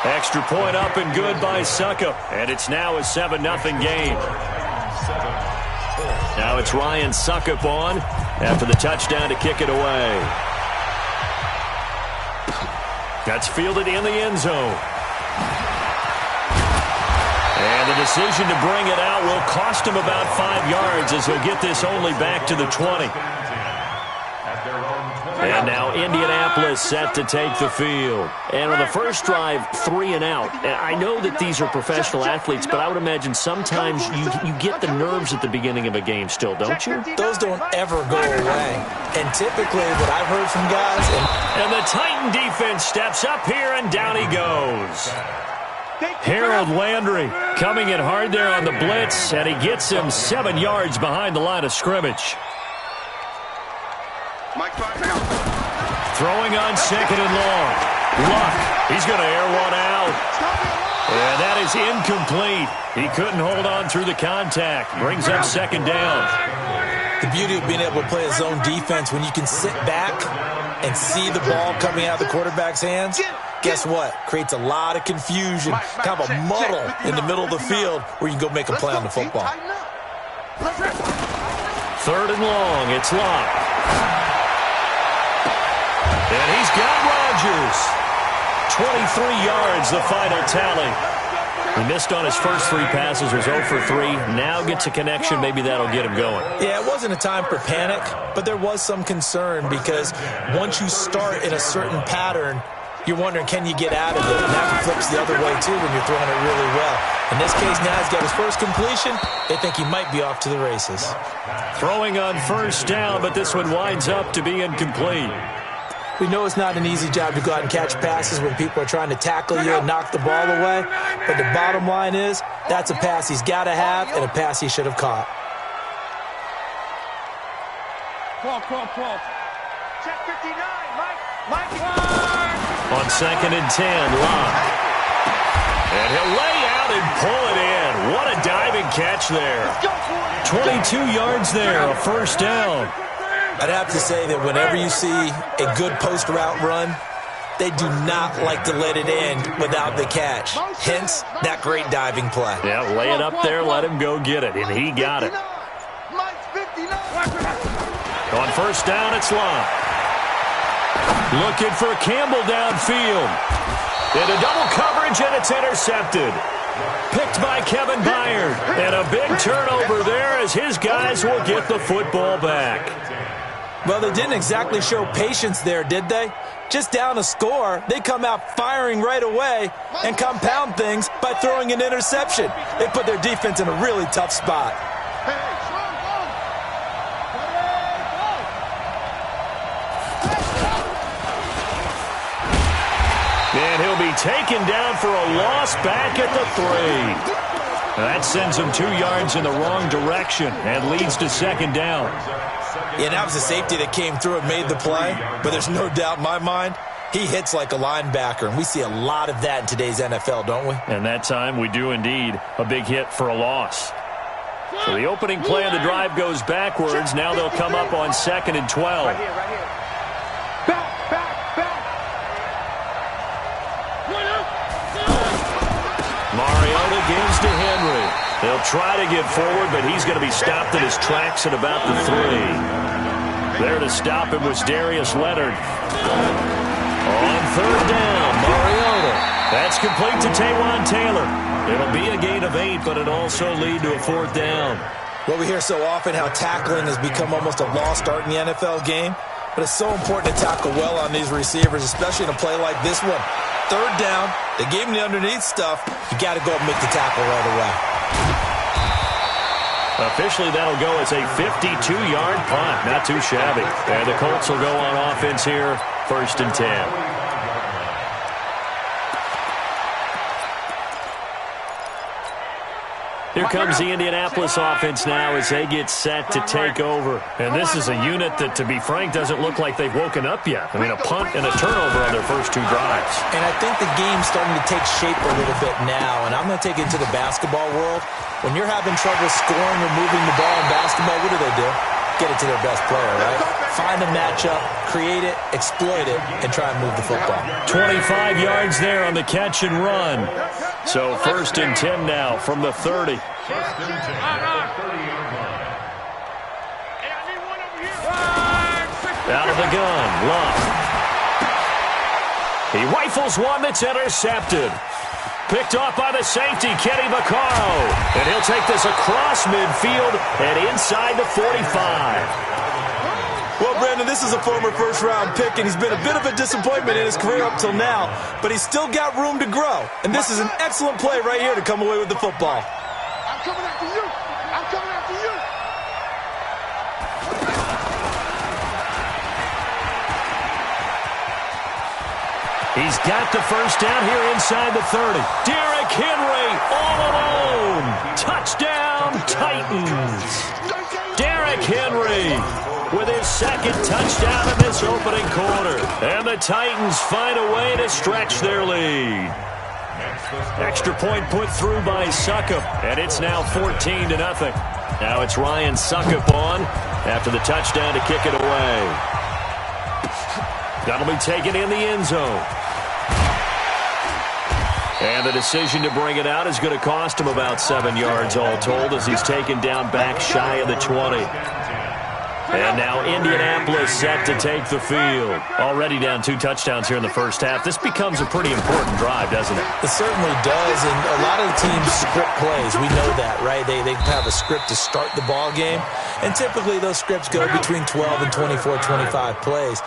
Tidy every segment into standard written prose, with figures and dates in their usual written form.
Extra point up and good by Suckup. And it's now a 7-0 game. Now it's Ryan Suckup on after the touchdown to kick it away. That's fielded in the end zone. And the decision to bring it out will cost him about 5 yards as he'll get this only back to the 20. And now Indianapolis set to take the field. And on the first drive, 3 and out. I know that these are professional athletes, but I would imagine sometimes you get the nerves at the beginning of a game still, don't you? Those don't ever go away. And typically what I've heard from guys... And the Titan defense steps up here, and down he goes. Harold Landry coming in hard there on the blitz, and he gets him 7 yards behind the line of scrimmage. Throwing on second and long. Luck. He's going to air one out. And that is incomplete. He couldn't hold on through the contact. Brings up second down. The beauty of being able to play a zone defense when you can sit back and see the ball coming out of the quarterback's hands, guess what? Creates a lot of confusion, kind of a muddle in the middle of the field where you can go make a play on the football. Third and long. It's Luck. And he's got Rodgers. 23 yards, the final tally. He missed on his first 3 passes, was 0 for 3. Now gets a connection. Maybe that'll get him going. Yeah, it wasn't a time for panic, but there was some concern because once you start in a certain pattern, you're wondering, can you get out of it? And that flips the other way, too, when you're throwing it really well. In this case, now he's got his first completion. They think he might be off to the races. Throwing on first down, but this one winds up to be incomplete. We know it's not an easy job to go out and catch passes when people are trying to tackle you and knock the ball away. But the bottom line is, that's a pass he's got to have and a pass he should have caught. Call. Check 59, Mike. On second and 10, Locke. And he'll lay out and pull it in. What a diving catch there. 22 yards there, a first down. I'd have to say that whenever you see a good post route run, they do not like to let it in without the catch. Hence, that great diving play. Yeah, lay it up there, let him go get it, and he got it. On first down, it's Locke. Looking for Campbell downfield. Into double coverage, and it's intercepted. Picked by Kevin Byard. And a big turnover there as his guys will get the football back. Well, they didn't exactly show patience there, did they? Just down a score, they come out firing right away and compound things by throwing an interception. They put their defense in a really tough spot. And he'll be taken down for a loss back at the 3. That sends him 2 yards in the wrong direction and leads to second down. Yeah, that was a safety that came through and made the play, but there's no doubt in my mind, he hits like a linebacker, and we see a lot of that in today's NFL, don't we? And that time we do indeed a big hit for a loss. So the opening play of the drive goes backwards. Now they'll come up on second and 12. Right here. Back. Mariota gives to Henry. They'll try to get forward, but he's going to be stopped in his tracks at about the 3. There to stop him was Darius Leonard. On third down, Mariota. That's complete to Taywan Taylor. It'll be a gain of 8, but it'll also lead to a 4th down. Well, we hear so often how tackling has become almost a lost art in the NFL game, but it's so important to tackle well on these receivers, especially in a play like this one. Third down, they gave him the underneath stuff. You got to go and make the tackle right away. Officially, that'll go as a 52-yard punt. Not too shabby. And the Colts will go on offense here, 1st and 10. Here comes the Indianapolis offense now as they get set to take over. And this is a unit that, to be frank, doesn't look like they've woken up yet. I mean, a punt and a turnover on their first 2 drives. And I think the game's starting to take shape a little bit now. And I'm going to take it into the basketball world. When you're having trouble scoring or moving the ball in basketball, what do? get it to their best player, right? Find a matchup, create it, exploit it, and try and move the football. 25 yards there on the catch and run. So 1st and 10 now from the 30. Out of the gun, Love. He rifles one that's intercepted. Picked off by the safety, Kenny Vaccaro. And he'll take this across midfield and inside the 45. Well, Brandon, this is a former first-round pick, and he's been a bit of a disappointment in his career up till now, but he's still got room to grow. And this is an excellent play right here to come away with the football. I'm coming after you. I'm coming after you. He's got the first down here inside the 30. Derrick Henry all alone. Touchdown, Titans. Derrick Henry with his second touchdown in this opening quarter. And the Titans find a way to stretch their lead. Extra point put through by Succop, and it's now 14-0. Now it's Ryan Succop on after the touchdown to kick it away. That'll be taken in the end zone. And the decision to bring it out is going to cost him about 7 yards all told as he's taken down back shy of the 20. And now Indianapolis set to take the field. Already down 2 touchdowns here in the first half. This becomes a pretty important drive, doesn't it? It certainly does, and a lot of the teams script plays. We know that, right? They have a script to start the ball game, and typically those scripts go between 12 and 24, 25 plays.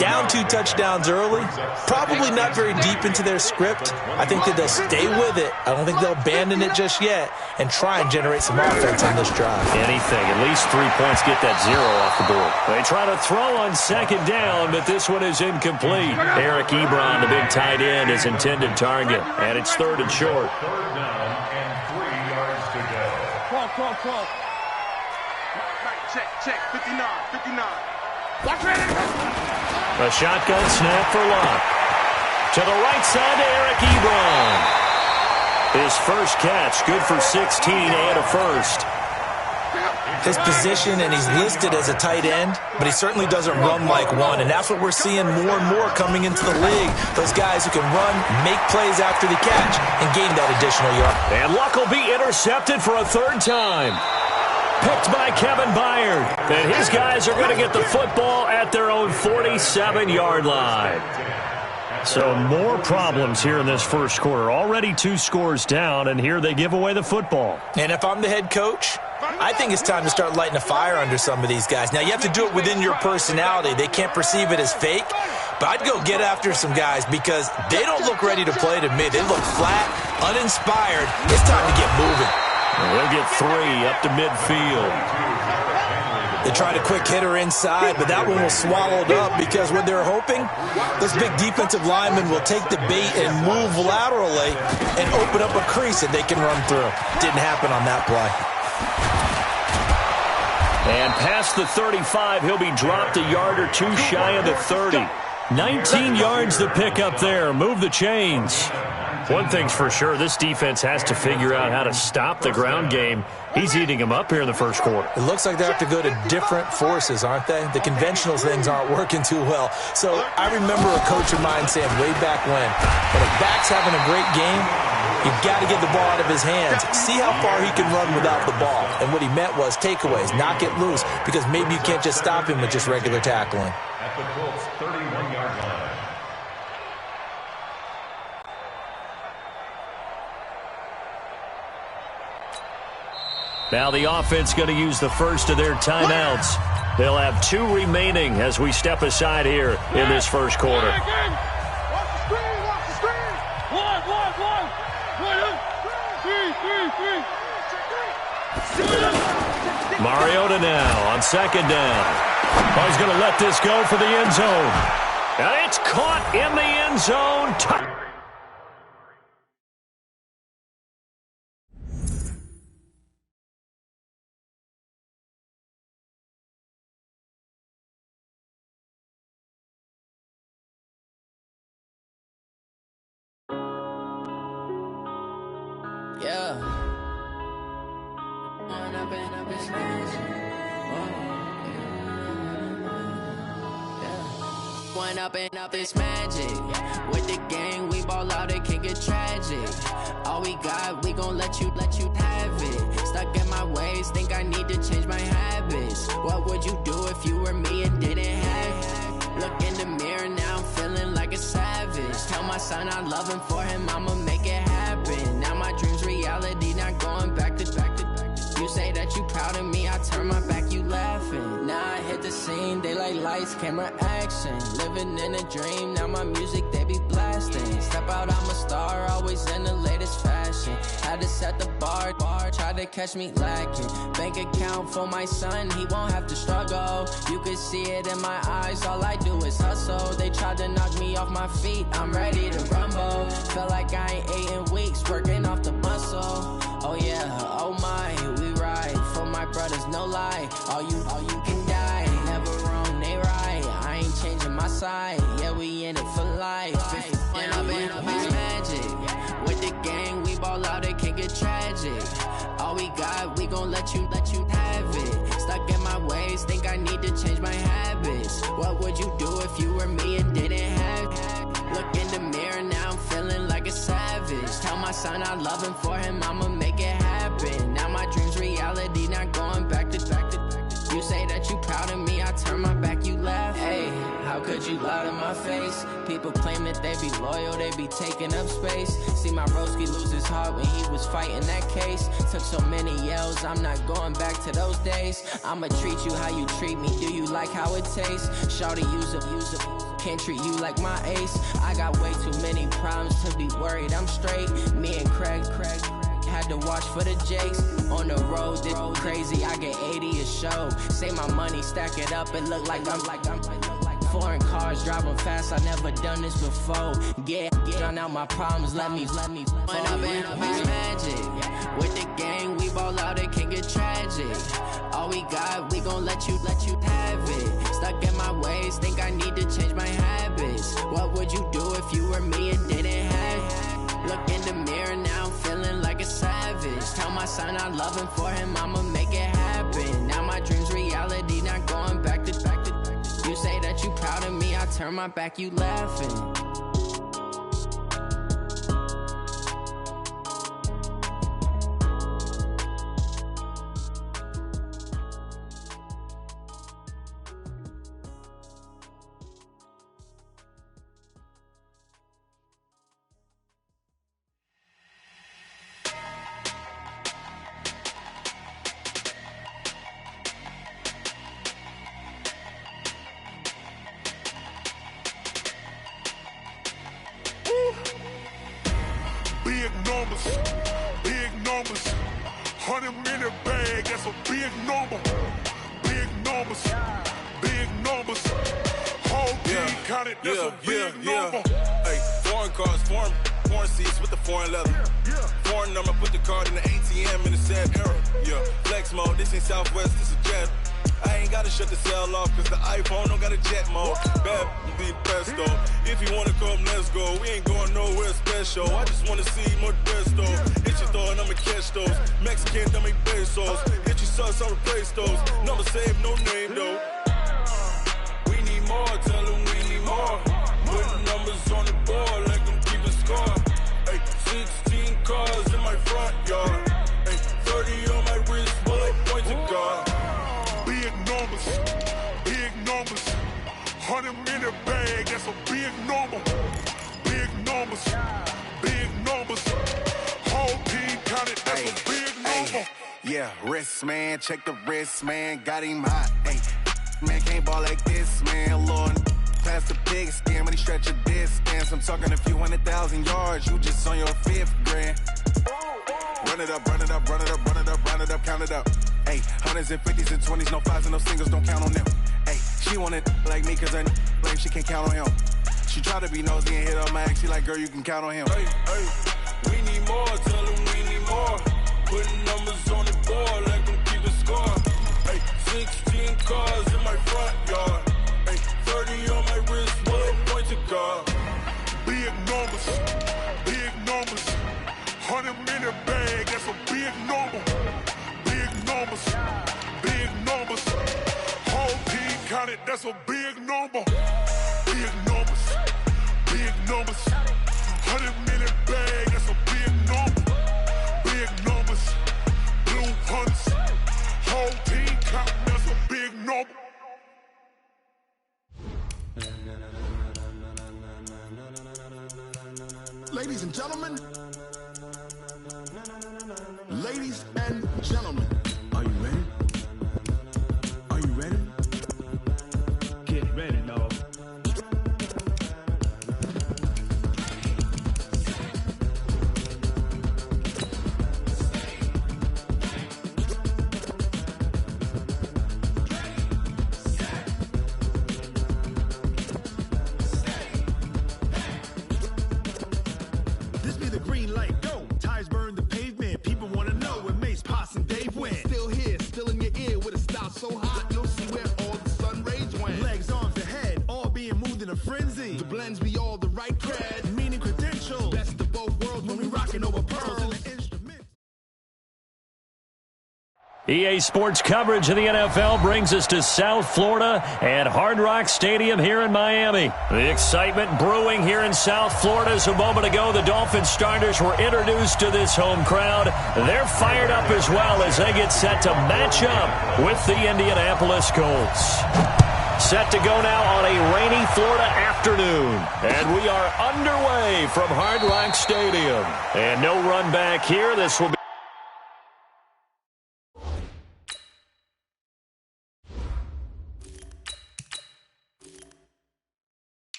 Down 2 touchdowns early, probably not very deep into their script. I think that they'll stay with it. I don't think they'll abandon it just yet and try and generate some offense on this drive. Anything, at least 3 points, get that 0 off the board. They try to throw on second down, but this one is incomplete. Eric Ebron, the big tight end, is intended target, and it's 3rd and short. Call. Check. 59. Watch ready. A shotgun snap for Locke. To the right side to Eric Ebron. His first catch, good for 16 and a first. His position, and he's listed as a tight end, but he certainly doesn't run like one, and that's what we're seeing more and more coming into the league. Those guys who can run, make plays after the catch, and gain that additional yard. And Luck will be intercepted for a 3rd time. Picked by Kevin Byard. And his guys are going to get the football at their own 47-yard line. So more problems here in this first quarter. Already 2 scores down, and here they give away the football. And if I'm the head coach, I think it's time to start lighting a fire under some of these guys. Now, you have to do it within your personality. They can't perceive it as fake. But I'd go get after some guys because they don't look ready to play to me. They look flat, uninspired. It's time to get moving. They'll get 3 up to midfield. They tried a quick hitter inside, but that one was swallowed up because what they're hoping, those big defensive linemen will take the bait and move laterally and open up a crease that they can run through. Didn't happen on that play. And past the 35, he'll be dropped a yard or 2 shy of the 30. 19 yards to pick up there. Move the chains. One thing's for sure, this defense has to figure out how to stop the ground game. He's eating them up here in the first quarter. It looks like they have to go to different forces, aren't they? The conventional things aren't working too well. So I remember a coach of mine saying way back when a back's having a great game, you've got to get the ball out of his hands. See how far he can run without the ball. And what he meant was takeaways, knock it loose, because maybe you can't just stop him with just regular tackling. At the Colts' 31-yard line. Now the offense going to use the first of their timeouts. They'll have 2 remaining as we step aside here in this first quarter. Watch the screen. One. Three. Mariota now on second down. Oh, he's going to let this go for the end zone. And it's caught in the end zone. One up and up is magic. With the gang, we ball out, it can get tragic. All we got, we gon' let you have it. Stuck in my ways, think I need to change my habits. What would you do if you were me and didn't have it? Look in the mirror, now I'm feeling like a savage. Tell my son I love him, for him I'ma make it happen. Now my dream's reality, not going back to. You say that you proud of me, I turn my back, you laughing. Now I hit the scene, they like lights, camera, action. Living in a dream, now my music, they be blasting. Step out, I'm a star, always in the latest fashion. Had to set the bar, try to catch me lacking. Bank account for my son, he won't have to struggle. You can see it in my eyes, all I do is hustle. They tried to knock me off my feet, I'm ready to rumble. Felt like I ain't ate in weeks, working off the muscle. Oh yeah, oh my, we ride for my brothers, no lie. All you can die, never wrong, they right. I ain't changing my side, yeah, we in it for life. And I've been magic. With the gang, we ball out, it can get tragic. All we got, we gon' let you have it. Stuck in my ways, think I need to change my habits. What would you do if you were me and didn't have it? Look in the mirror, now I'm feeling like a savage. Tell my son I love him, for him I'ma make it happen. Now my dream's reality, not going back to. You say that you proud of me, I turn my back, you laugh. Hey, how could you lie to my face? People claim that they be loyal, they be taking up space. See my broski lose his heart when he was fighting that case. Took so many yells, I'm not going back to those days. I'ma treat you how you treat me, do you like how it tastes? Shawty, use up. Can't treat you like my ace. I got way too many problems to be worried, I'm straight. Me and Craig had to watch for the Jakes. On the road, this crazy, I get 80 a show. Say my money, stack it up, it look like I'm foreign cars, driving fast, I never done this before. Get drown out my problems, let me When up and up is magic. With the gang, we ball out, it can get tragic. All we got, we gon' let you have it. Stuck in my ways, think I need to change my habits. What would you do if you were me and didn't have it? Look in the mirror, now I'm feeling like a savage. Tell my son I love him, for him I'ma make it happen. Now my dream's reality, not going back to. You say that you proud of me, I turn my back, you laughing. Big numbers, 100 in the bag, that's a big number. Big numbers, whole team counted, that's a big number. Hey, foreign cars, foreign seats with the foreign leather. Foreign number, put the card in the ATM in the sad era. Yeah, flex mode, this ain't Southwest, this is Jet. I ain't gotta shut the cell off, cause the iPhone don't got a jet mode. Bad, you be presto. If you wanna come, let's go. We ain't going nowhere special. I just wanna see more presto. Hit your thought, I'ma catch those. Mexican, dummy pesos. Hit your sus, I'll replace those. Number saved, no name though. We need more, tell them we need more. Putting numbers on the board like I'm keeping score. Ay, 16 cars in my front yard. Ay, 30 on my wrist, while I point to God. Big numbers, 100 in the bag, that's a big number. Big numbers, whole team counted, that's a big number. Yeah, wrist man, check the wrist man, got him hot. Ay, man can't ball like this, man. Lord, past the pig skin, but he stretch a distance. I'm talking a few 100,000 yards, you just on your 5th grand. Run it up, count it up. Ay, hundreds and 50s and 20s, no 5s and no singles, don't count on them. Ay, she want it like me, cause her blame, she can't count on him. She try to be nosy and hit on my ex, she like, girl, you can count on him. Hey, we need more, tell them we need more. Putting numbers on the board like I'm keeping score. Ay, 16 cars in my front yard. Ay, 30 on my wrist, while I point to God. Big numbers, 100 in the bag, that's a big number. Big numbers. Big numbers. Whole team counted, that's a big number. Big numbers. Big numbers. 100-minute bag, that's a big number. Big numbers. Blue hunts. Whole team counting, that's a big number. Ladies and gentlemen, ladies and gentlemen, are you ready? Are you ready? Get ready, dog. This be the green light, go. Tires burn the pavement. People want to know where Mace, Potts, and Dave went. Still here, still in your ear with a style so hot, you'll see where all the sun rays went. Legs, arms, and head, all being moved in a frenzy. The blends be all the right cred, meaning credentials. Best of both worlds when we rockin' over pearls and the instruments. EA Sports coverage of the NFL brings us to South Florida and Hard Rock Stadium here in Miami. The excitement brewing here in South Florida as a moment ago the Dolphins starters were introduced to this home crowd. They're fired up as well as they get set to match up with the Indianapolis Colts. Set to go now on a rainy Florida afternoon. And we are underway from Hard Rock Stadium. And no run back here. This will be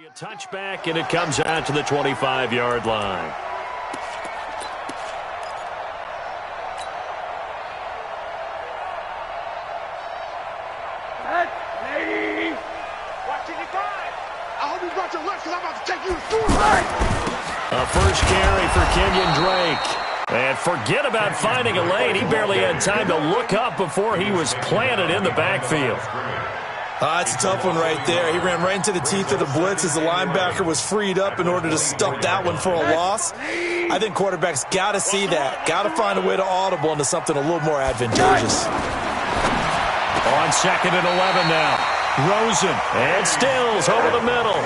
a touchback, and it comes out to the 25-yard line. Ladies, watching your time. I hope you brought your lunch because I'm about to take you to school tonight. A first carry for Kenyon Drake. And forget about finding a lane. He barely had time to look up before he was planted in the backfield. It's a tough one right there. He ran right into the teeth of the blitz as the linebacker was freed up in order to stuff that one for a loss. I think quarterbacks got to see that. Got to find a way to audible into something a little more advantageous. On 2nd and 11 now. Rosen and Stills over the middle.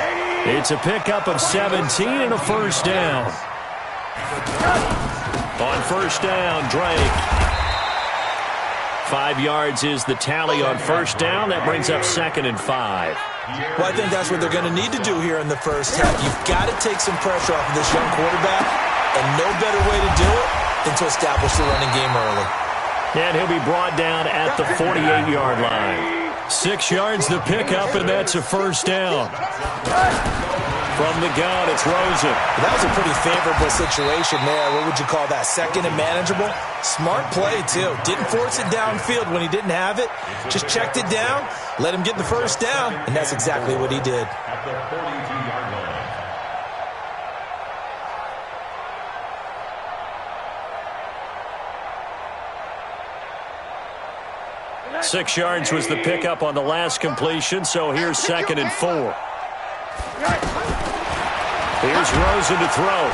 It's a pickup of 17 and a first down. On first down, Drake. 5 yards is the tally on first down. That brings up 2nd and 5. Well, I think that's what they're going to need to do here in the first half. You've got to take some pressure off of this young quarterback, and no better way to do it than to establish the running game early. And he'll be brought down at the 48-yard line. 6 yards the pickup, and that's a first down. From the gun, it's Rosen. That was a pretty favorable situation there. What would you call that? Second and manageable? Smart play, too. Didn't force it downfield when he didn't have it. Just checked it down, let him get the first down, and that's exactly what he did. At the 42-yard line. 6 yards was the pickup on the last completion, so here's 2nd and 4. Here's Rosen to throw.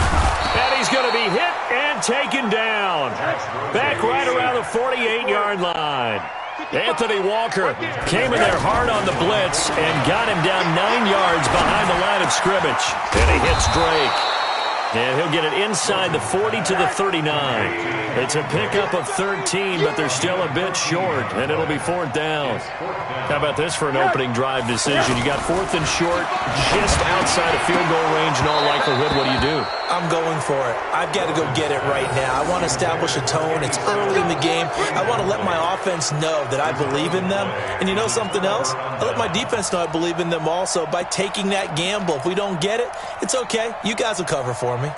And he's going to be hit and taken down. Back right around the 48-yard line. Anthony Walker came in there hard on the blitz and got him down 9 yards behind the line of scrimmage. And he hits Drake. And he'll get it inside the 40 to the 39. It's a pickup of 13, but they're still a bit short, and it'll be 4th down. How about this for an opening drive decision? You got 4th and short, just outside of field goal range in all likelihood. What do? I'm going for it. I've got to go get it right now. I want to establish a tone. It's early in the game. I want to let my offense know that I believe in them. And you know something else? I let my defense know I believe in them also by taking that gamble. If we don't get it, it's okay. You guys will cover for me.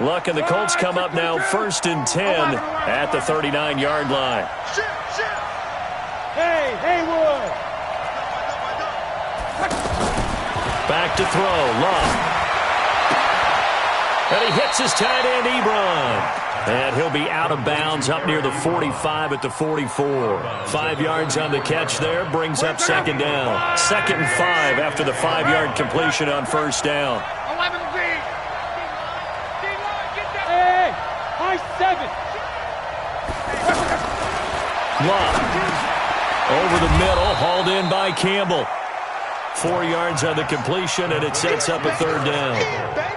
Luck and the Colts come up now 1st and 10 at the 39-yard line. Hey, Haywood! Back to throw, Luck. And he hits his tight end, Ebron. And he'll be out of bounds up near the 45 at the 44. 5 yards on the catch there, brings up 2nd down. 2nd and 5 after the 5-yard completion on 1st down. 11 7. Luck over the middle, hauled in by Campbell. 4 yards on the completion, and it sets up a 3rd down.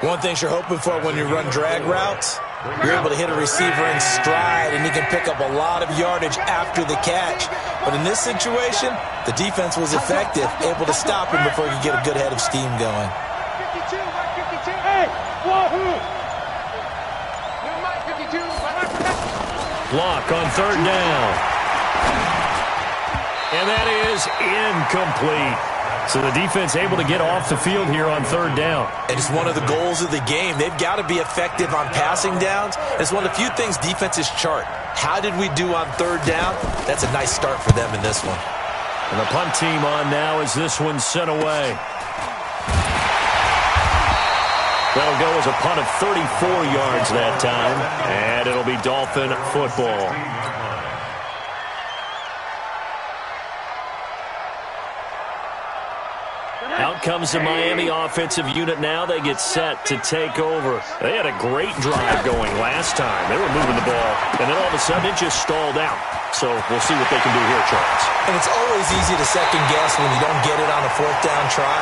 One thing you're hoping for when you run drag routes, you're able to hit a receiver in stride, and he can pick up a lot of yardage after the catch. But in this situation, the defense was effective, able to stop him before he could get a good head of steam going. 52, 52. Hey, wahoo! Block on 3rd down. And that is incomplete. So the defense able to get off the field here on 3rd down. And it's one of the goals of the game. They've got to be effective on passing downs. It's one of the few things defenses chart. How did we do on 3rd down? That's a nice start for them in this one. And the punt team on now as this one's sent away. That'll go as a punt of 34 yards that time, and it'll be Dolphin football. Out comes the Miami offensive unit now. They get set to take over. They had a great drive going last time. They were moving the ball, and then all of a sudden it just stalled out. So we'll see what they can do here, Charles. And it's always easy to second guess when you don't get it on a 4th down try.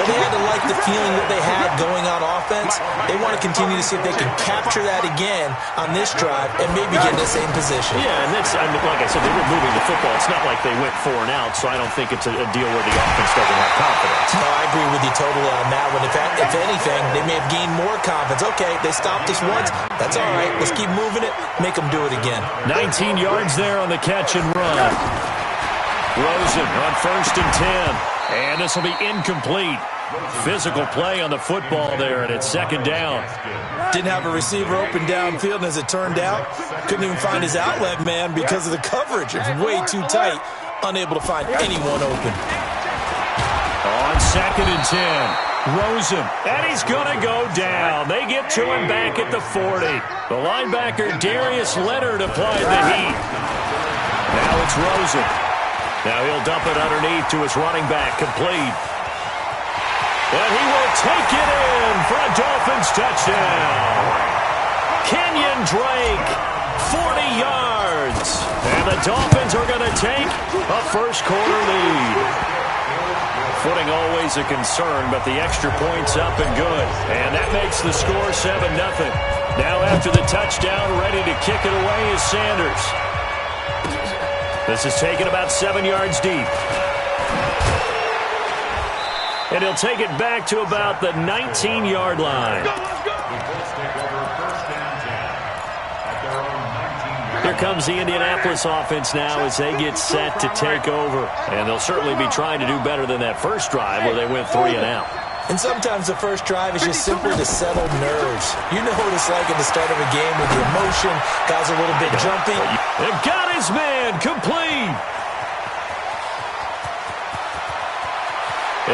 But they had to like the feeling that they had going on offense. They want to continue to see if they can capture that again on this drive and maybe get in the same position. Yeah, and that's, I mean, like I said, they were moving the football. It's not like they went 4 and out, so I don't think it's a deal where the offense doesn't have confidence. No, I agree with you totally on that one. If anything, they may have gained more confidence. Okay, they stopped us once. That's all right. Let's keep moving it. Make them do it again. 19 yards there on the catch and run. Rosen on 1st and 10. And this will be incomplete. Physical play on the football there, and it's 2nd down. Didn't have a receiver open downfield, and as it turned out, couldn't even find his outlet man because of the coverage. It was way too tight. Unable to find anyone open. On 2nd and 10, Rosen, and he's going to go down. They get to him back at the 40. The linebacker, Darius Leonard, applied the heat. Now it's Rosen. Now he'll dump it underneath to his running back, complete. And he will take it in for a Dolphins touchdown. Kenyon Drake, 40 yards. And the Dolphins are going to take a first-quarter lead. Footing always a concern, but the extra point's up and good. And that makes the score 7-0. Now after the touchdown, ready to kick it away is Sanders. This is taken about 7 yards deep. And he'll take it back to about the 19-yard line. Here comes the Indianapolis offense now as they get set to take over. And they'll certainly be trying to do better than that first drive where they went 3 and out. And sometimes the first drive is just simply to settle nerves. You know what it's like at the start of a game with the emotion. Guys are a little bit jumpy. They've got his man complete.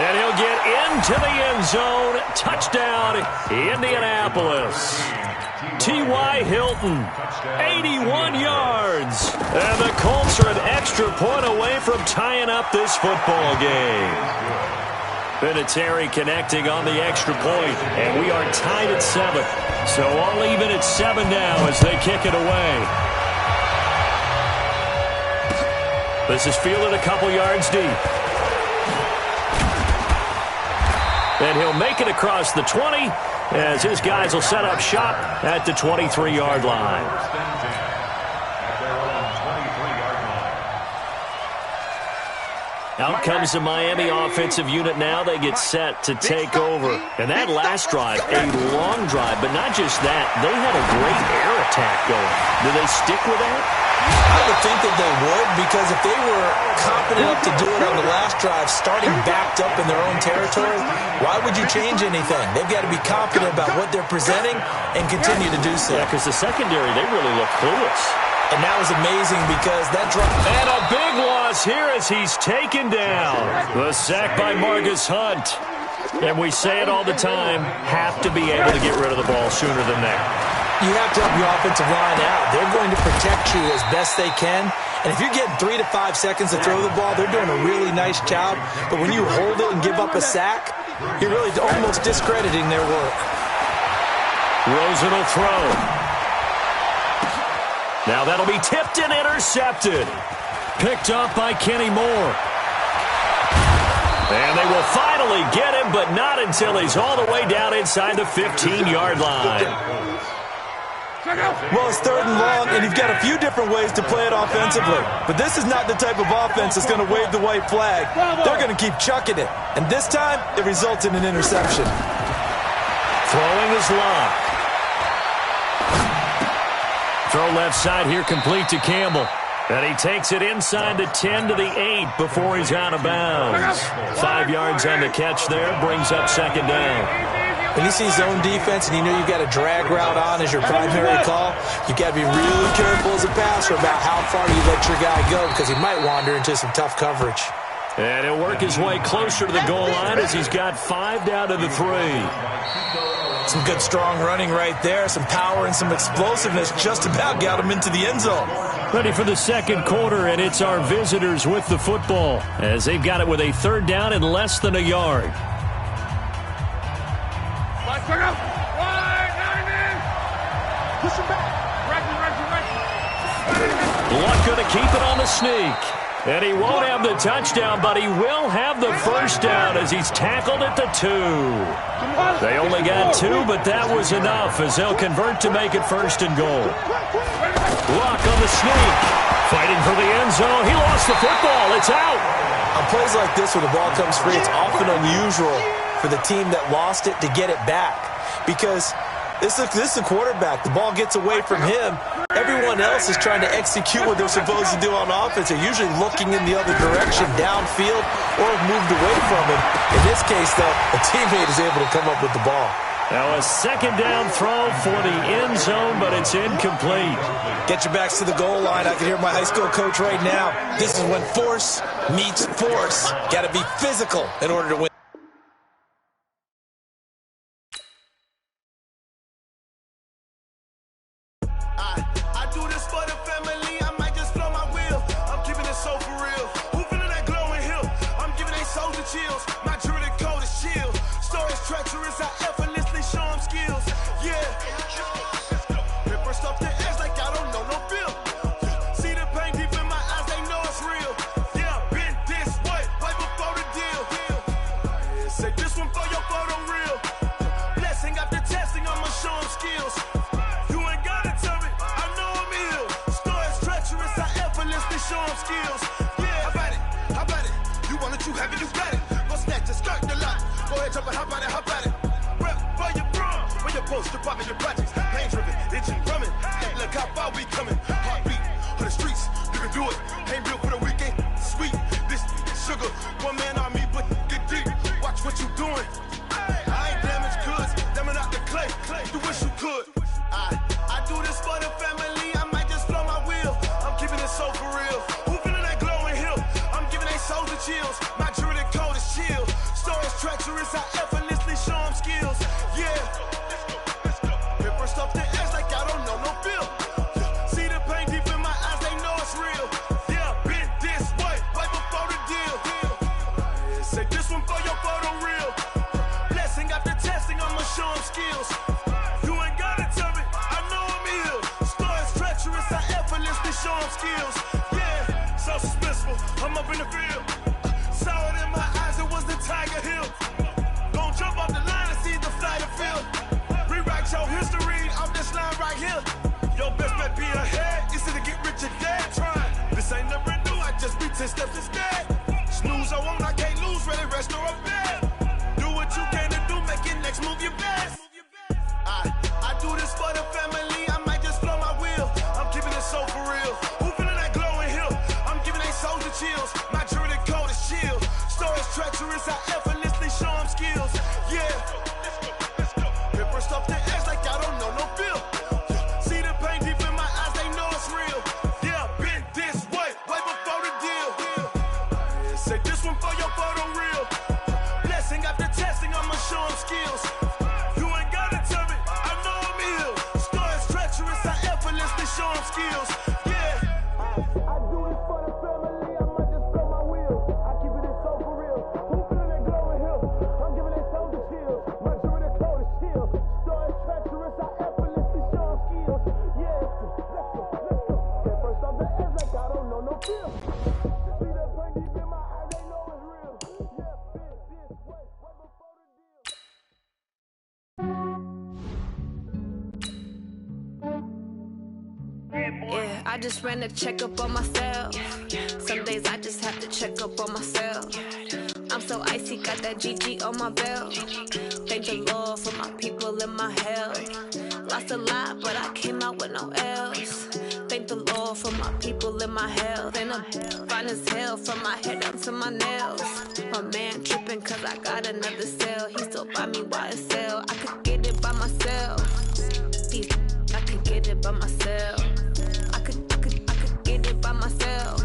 And he'll get into the end zone. Touchdown, Indianapolis. T.Y. Hilton, 81 yards. And the Colts are an extra point away from tying up this football game. Vinatieri connecting on the extra point, and we are tied at 7. So all even at 7 now as they kick it away. This is fielded a couple yards deep. And he'll make it across the 20 as his guys will set up shop at the 23-yard line. Out comes the Miami offensive unit now. They get set to take over. And that last drive, a long drive, but not just that. They had a great air attack going. Do they stick with that? I would think that they would, because if they were confident enough to do it on the last drive, starting backed up in their own territory, why would you change anything? They've got to be confident about what they're presenting and continue to do so. Yeah, because the secondary, they really look clueless. And that was amazing because that drop. And a big loss here as he's taken down. The sack by Marcus Hunt. And we say it all the time, have to be able to get rid of the ball sooner than that. You have to help your offensive line out. They're going to protect you as best they can. And if you're getting 3 to 5 seconds to throw the ball, they're doing a really nice job. But when you hold it and give up a sack, you're really almost discrediting their work. Rosen will throw. Now that'll be tipped and intercepted. Picked up by Kenny Moore. And they will finally get him, but not until he's all the way down inside the 15-yard line. Well, it's 3rd and long, and you've got a few different ways to play it offensively. But this is not the type of offense that's going to wave the white flag. They're going to keep chucking it. And this time, it results in an interception. Throwing is Locke. Throw left side here, complete to Campbell. And he takes it inside the 10 to the 8 before he's out of bounds. 5 yards on the catch there, brings up 2nd down. When you see zone defense and you know you've got a drag route on as your primary call, you've got to be really careful as a passer about how far you let your guy go because he might wander into some tough coverage. And he'll work his way closer to the goal line as he's got 5 down to the 3. Some good strong running right there, some power and some explosiveness just about got him into the end zone. Ready for the 2nd quarter, and it's our visitors with the football as they've got it with a 3rd down and less than a yard. Luck going to keep it on the sneak. And he won't have the touchdown, but he will have the 1st down as he's tackled at the 2. They only got 2, but that was enough as they'll convert to make it 1st and goal. Luck on the sneak. Fighting for the end zone. He lost the football. It's out. On plays like this where the ball comes free, it's often unusual for the team that lost it to get it back because this is the quarterback. The ball gets away from him. Everyone else is trying to execute what they're supposed to do on offense. They're usually looking in the other direction, downfield, or have moved away from him. In this case, though, a teammate is able to come up with the ball. Now a 2nd down throw for the end zone, but it's incomplete. Get your backs to the goal line. I can hear my high school coach right now. This is when force meets force. Got to be physical in order to win. I do this for the family. I might just blow my wheel. I'm keeping it so for real. Who feeling that glowing hill? I'm giving they soldier chills. My jewelry code is chill. Stories treacherous. I effortlessly show them skills. Yeah. Paper stuff the edge like I don't know no feel. See the pain deep in my eyes. They know it's real. Yeah, been this way before the deal. Say this one for your photo real. Blessing after testing. I'ma show them skills. Show them skills. Yeah, how about it? You want it, you have it, you got it. Go snatch it, start the lot. Go ahead, jump it, how about it? Rep for your bro, for your post, your poppin', your projects. Pain driven, itching, drumming. Look how far we coming. Heartbeat for the streets, you can do it. Ain't built for the weekend, sweet. This sugar, one man on me, but get deep. Watch what you doing. I ain't damaged goods, damn it out the clay. You wish you could. I do this for the family. I might just blow my wheel. I'm keeping it so for real. Who feeling that glowing hill? I'm giving they soldier chills. My jewelry code is chill. Stories treacherous. I effortlessly show them skills. Yeah. Paper stuff the edge like I don't know no feel. See the pain deep in my eyes. They know it's real. Yeah, been this way before the deal. Say this one for your photo real. up in the field. Saw it in my eyes, it was the Tiger Hill. Gon' jump off the line and see the flight of field. Rewrite your history off this line right here. Your best bet be ahead, easy to get rich or dead. Trying, this ain't never new, I just be 10 steps instead. Snooze I won't, I can't lose, ready, rest or a bed. Do what you can to do, make your next move your best. I do this for the family, I might just flow my wheel. I'm keeping it so for real. Who feeling that glowing hill? I'm giving they soldier chills. My jewelry coat is chill. Stories treacherous, I effortlessly show them skills. Yeah, hit first off the edge like I don't know no feel. See the pain deep in my eyes, they know it's real. Yeah, been this way before the deal. Say this one for your photo reel. Blessing after testing, I'ma show them skills. You ain't gotta tell me, I know I'm ill. Stories treacherous, I effortlessly show them skills. Yeah, I do this for the family, I might just blow my wheel. I keep it so for real. Who feeling that glowing hill? I'm giving they soldier chills. My jewelry coat is chill. Stories treacherous, I effortlessly show them skills. Yeah, let's go. Get first off the edge like I don't know no feel. See that pain deep in my eyes, they know it's real. Yeah, been this way before the deal. Yeah, I just ran a checkup on myself. Some days I just have to check up on myself. I'm so icy, got that GG on my belt. Thank the Lord for my people in my health. Lost a lot, but I came out with no L's. Thank the Lord for my people in my health. And I'm fine as hell from my head down to my nails. My man tripping cause I got another cell. He still buy me YSL. I could get it by myself. I could get it by myself. I could get it by myself.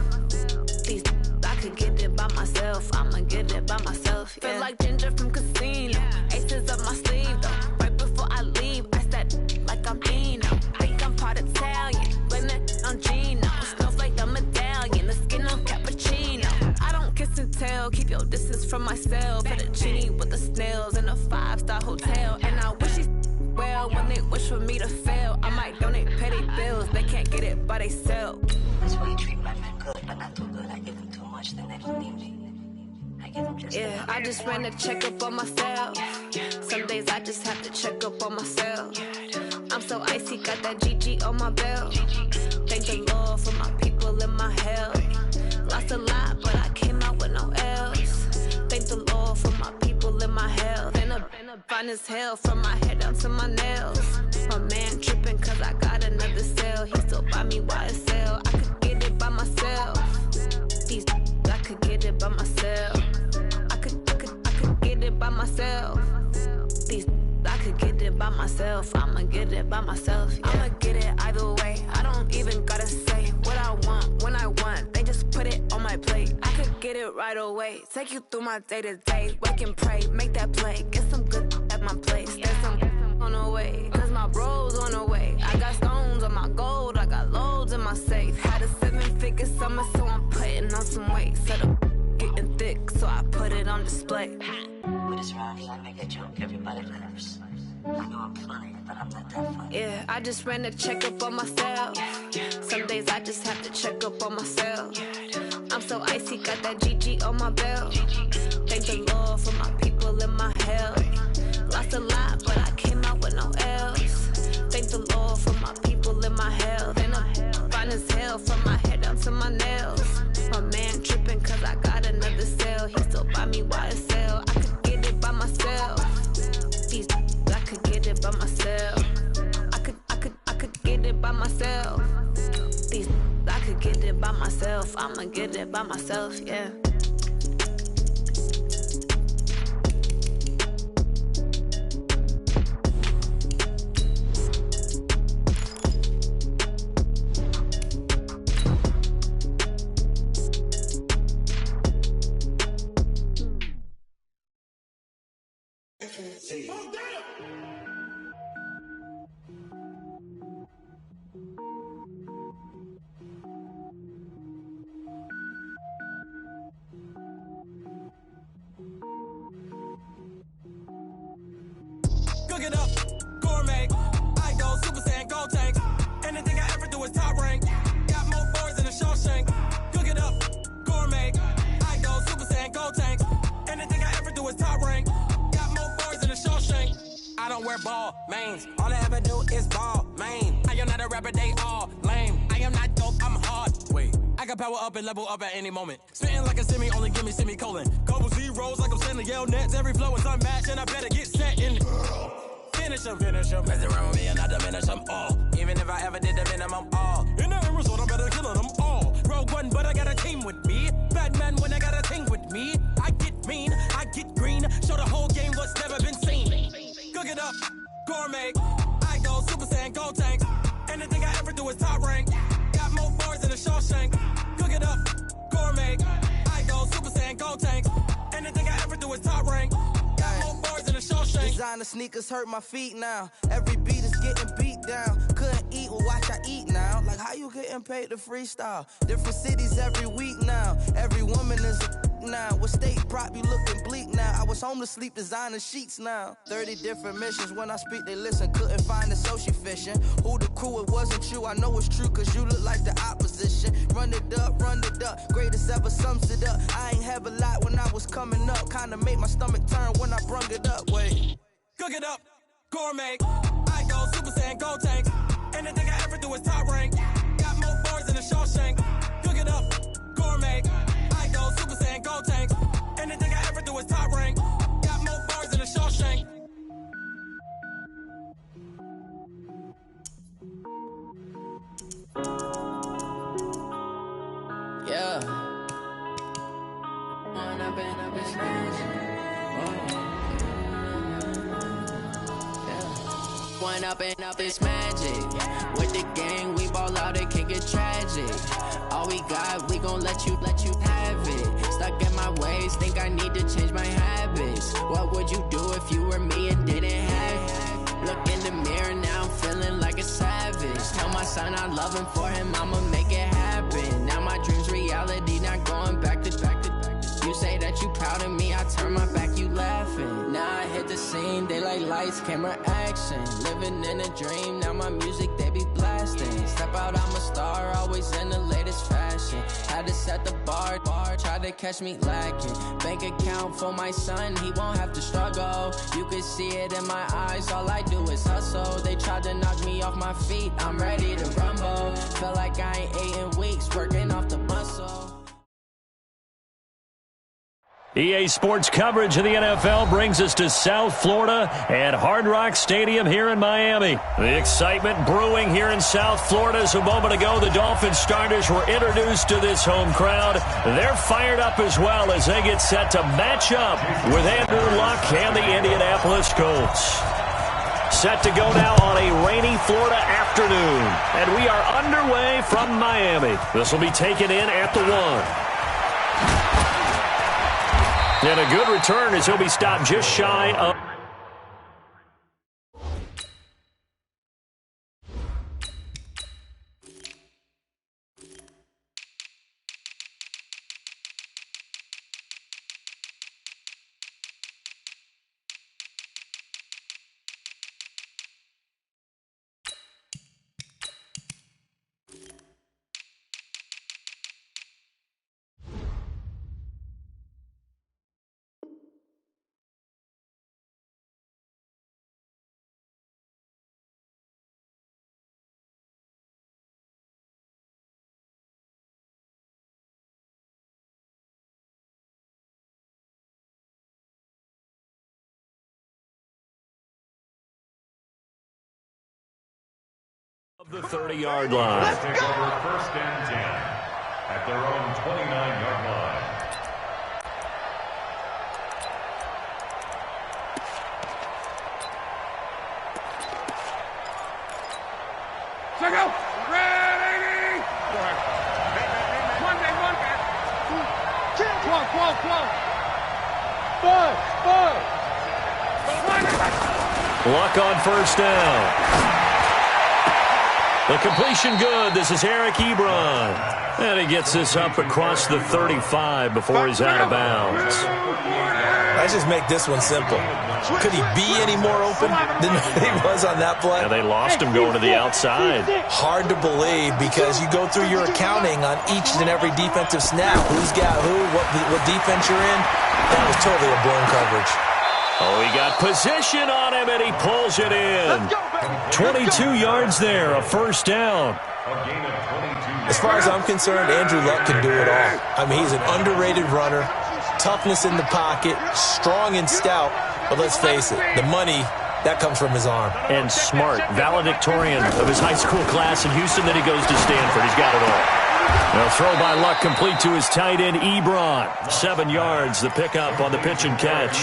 I could get it by myself. I'ma get it by myself. Yeah. Feel like Ginger from Casino. Aces up my sleeve though. Right before I leave, I said like I'm Eno. Think I'm part Italian. Blame it on Gino. Smells like a medallion. The skin on cappuccino. I don't kiss and tell. Keep your distance from myself. Put a genie with the snails in a 5-star hotel. And I wish she well when they wish for me to fail. I might donate petty bills. They can't get it by they self. That's why you treat my men good, but not too good. I give them too much, then they don't need me. I give them just yeah, I just ran a checkup on myself. Some days I just have to check up on myself. I'm so icy, got that GG on my belt. Thank the Lord for my people in my health. Lost a lot, but I came out with no L's. Thank the Lord for my people in my health. And I'm fine as hell from my head down to my nails. My man tripping cause I got another cell. He still buy me YSL. I could get it by myself. I could get it by myself. I could get it by myself. I could get it by myself. I'ma get it by myself. Yeah. I'ma get it either way. I don't even gotta say what I want when I want. They just put it on my plate. I could get it right away. Take you through my day to day. Wake and pray, make that play. Get some good at my place. There's some on the way. Cause my bro's on the way. I got stones on my gold. I got loads in my safe. Had a 7-figure summer, so I'm putting on some weight. Set up getting thick, so I put it on display. with this round here, I make a joke. Everybody laughs. I know I'm funny, but I'm not that funny. Yeah, I just ran a checkup on myself. Some days I just have to check up on myself. I'm so icy, got that GG on my belt. Thank the Lord for my people in my health. Lost a lot, but I came out with no L's. Thank the Lord for my people in my health. And I'm fine as hell from my head down to my nails. My man tripping cause I got another cell. He still buy me YSL. I could get it by myself. I could get it by myself. I could get it by myself. I could get it by myself. I'ma get it by myself, yeah. Cook it up, gourmet. I go Super Saiyan, gold tank. Anything I ever do is top rank. Got more boys than a Shawshank. Cook it up, gourmet. don't wear ball mains. All I ever do is ball main. I am not a rapper, they all lame. I am not dope, I'm hard. Wait, I can power up and level up at any moment. Spitting like a semi, only give me semicolon. Couple zeros like I'm sending yell nets. Every flow is unmatched and I better get set in. Finish them. Mess around with me and I diminish them all. Even if I ever did the minimum all. In the end result, I'm better killing them all. Rogue one, but I got a team with me. Bad man when I got a team with me. I get mean, I get green. Show the whole game what's never been seen. Cook it up, gourmet. I go Super Saiyan, gold tanks. Anything I ever do is top rank. Got more bars than a Shawshank. Cook it up, gourmet. I go Super Saiyan, gold tanks. Anything I ever do is top rank. Got more bars than a Shawshank. Designer sneakers hurt my feet now. Every beat is getting beat down. Couldn't eat, well watch I eat now. Like how you getting paid to freestyle? Different cities every week now. Every woman is a now. With state prop, you looking bleak now. I was home to sleep designing sheets now. 30 different missions. When I speak, they listen. Couldn't find the social fishing. Who the crew, it wasn't you. I know it's true, cause you look like the opposition. Run it up. Greatest ever sums it up. I ain't have a lot when I was coming up. Kinda made my stomach turn when I brung it up. Wait. Cook it up, gourmet. I go Super Saiyan, gold tanks. Anything I ever do is top rank. Got more bars than a Shawshank. Cook it up, gourmet. I go Super Saiyan, gold tanks. Anything I ever do is top rank. Got more bars than a Shawshank. Yeah. One up and up is magic. With the gang, we ball out, it can get tragic. All we got, we gon' let you have it. Stuck in my ways, think I need to change my habits. What would you do if you were me and didn't have it? Look in the mirror, now I'm feeling like a savage. Tell my son I love him, for him I'ma make it happen. Now my dream's reality, not going back to. You say that you proud of me, I turn my back, you laughing. Now I hit the scene, they like lights, camera, action. Living in a dream, now my music, they be blasting. Step out, I'm a star, always in the latest fashion. Had to set the bar, try to catch me lacking. Bank account for my son, he won't have to struggle. You can see it in my eyes, all I do is hustle. They tried to knock me off my feet, I'm ready to rumble. Felt like I ain't ate in weeks, working off the muscle. EA Sports coverage of the NFL brings us to South Florida and Hard Rock Stadium here in Miami. The excitement brewing here in South Florida as a moment ago the Dolphins starters were introduced to this home crowd. They're fired up as well as they get set to match up with Andrew Luck and the Indianapolis Colts. Set to go now on a rainy Florida afternoon, and we are underway from Miami. This will be taken in at the 1. And a good return as he'll be stopped just shy of... the 30-yard line. Let's take over first and 10 at their own 29-yard line. Check out. Ready. Go ahead. One back. 12. 5. Luck on first down. The completion good. This is Eric Ebron. And he gets this up across the 35 before he's out of bounds. Let's just make this one simple. Could he be any more open than he was on that play? Yeah, they lost him going to the outside. Hard to believe because you go through your accounting on each and every defensive snap. Who's got who, what defense you're in. That was totally a blown coverage. Oh, he got position on him, and he pulls it in. 22 yards there, a first down. As far as I'm concerned, Andrew Luck can do it all. I mean, he's an underrated runner, toughness in the pocket, strong and stout, but let's face it, the money, that comes from his arm. And smart, valedictorian of his high school class in Houston, then he goes to Stanford. He's got it all. Now throw by Luck complete to his tight end, Ebron. 7 yards, the pickup on the pitch and catch.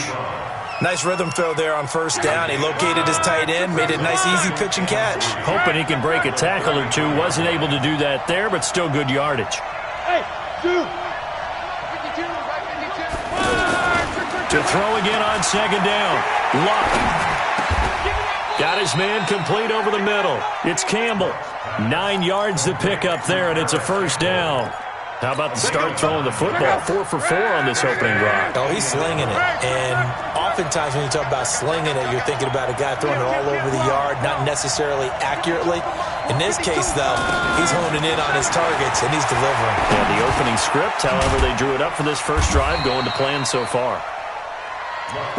Nice rhythm throw there on first down. He located his tight end, made it a nice, easy pitch and catch. Hoping he can break a tackle or two. Wasn't able to do that there, but still good yardage. Hey, dude. To throw again on second down. Luck. Got his man complete over the middle. It's Campbell. 9 yards the pickup there, and it's a first down. How about the start throwing the football? 4 for 4 on this opening drive. Oh, he's slinging it. And oftentimes when you talk about slinging it, you're thinking about a guy throwing it all over the yard, not necessarily accurately. In this case, though, he's honing in on his targets, and he's delivering. Yeah, the opening script, however, they drew it up for this first drive, going to plan so far.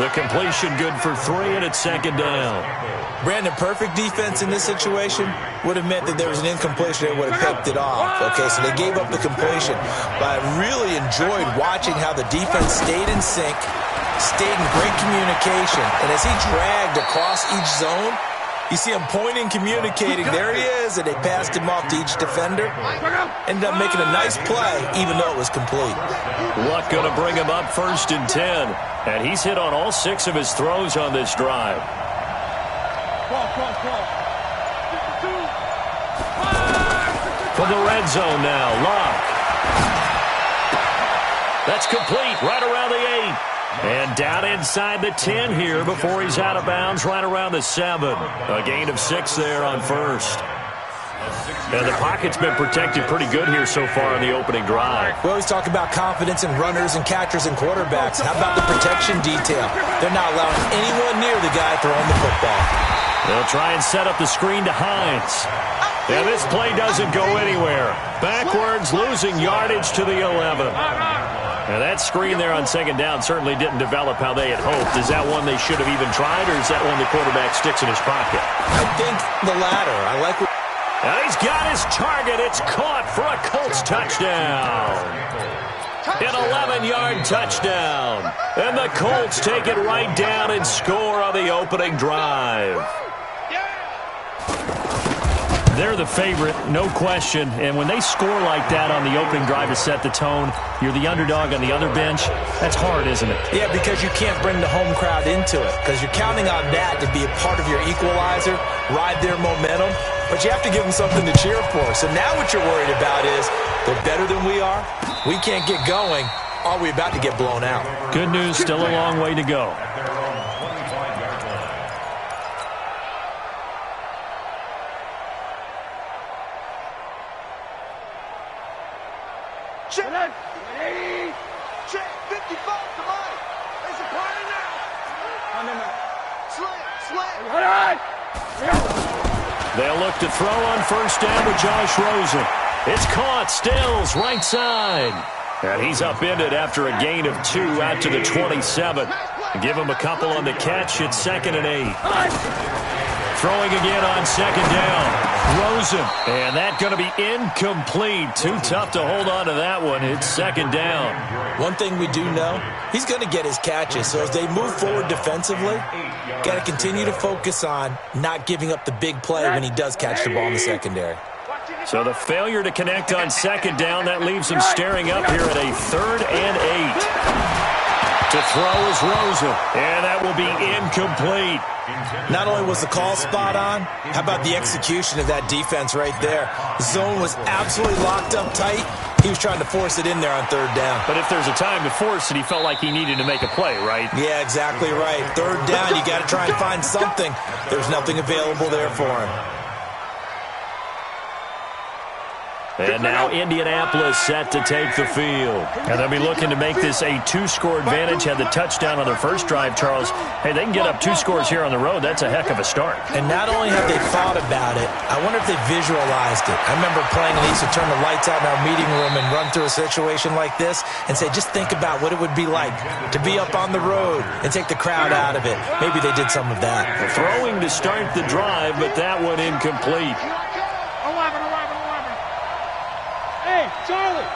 The completion good for 3, and it's second down. Brandon, perfect defense in this situation would have meant that there was an incompletion that would have picked it off. Okay, so they gave up the completion. But I really enjoyed watching how the defense stayed in sync, stayed in great communication. And as he dragged across each zone, you see him pointing, communicating. There he is, and they passed him off to each defender. Ended up making a nice play, even though it was complete. Luck going to bring him up 1st and 10. And he's hit on all 6 of his throws on this drive. From the red zone now, Luck. That's complete, right around the 8. And down inside the 10 here before he's out of bounds, right around the 7. A gain of 6 there on first. And the pocket's been protected pretty good here so far in the opening drive. We always talk about confidence in runners and catchers and quarterbacks. How about the protection detail? They're not allowing anyone near the guy throwing the football. They'll try and set up the screen to Hines. And this play doesn't go anywhere. Backwards, losing yardage to the 11. Now that screen there on second down certainly didn't develop how they had hoped. Is that one they should have even tried, or is that one the quarterback sticks in his pocket? I think the latter. I like what... And he's got his target. It's caught for a Colts touchdown. An 11-yard touchdown. And the Colts take it right down and score on the opening drive. They're the favorite, no question. And when they score like that on the opening drive to set the tone, you're the underdog on the other bench. That's hard, isn't it? Yeah, because you can't bring the home crowd into it. Because you're counting on that to be a part of your equalizer, ride their momentum. But you have to give them something to cheer for. So now what you're worried about is they're better than we are. We can't get going. Are we about to get blown out? Good news, still a long way to go. Check. 55 to Mike. There's a party now. Slam. They'll look to throw on first down with Josh Rosen. It's caught. Stills right side. And he's upended after a gain of 2 out to the 27. Give him a couple on the catch. It's 2nd and 8. Throwing again on second down. Rosen. And that going to be incomplete. Too tough to hold on to that one. It's 2nd down. One thing we do know, he's going to get his catches. So as they move forward defensively, got to continue to focus on not giving up the big play when he does catch the ball in the secondary. So the failure to connect on second down, that leaves him staring up here at a 3rd and 8. To throw is Rosen, and that will be incomplete. Not only was the call spot on, how about the execution of that defense right there? The zone was absolutely locked up tight. He was trying to force it in there on 3rd down. But if there's a time to force it, he felt like he needed to make a play, right? Yeah, exactly right. 3rd down, you got to try and find something. There's nothing available there for him. And now Indianapolis set to take the field. And they'll be looking to make this a 2-score advantage. Had the touchdown on their first drive, Charles. Hey, they can get up 2 scores here on the road. That's a heck of a start. And not only have they thought about it, I wonder if they visualized it. I remember playing and they used to turn the lights out in our meeting room and run through a situation like this and say, just think about what it would be like to be up on the road and take the crowd out of it. Maybe they did some of that. Throwing to start the drive, but that one incomplete. 11. Hey, Charlie.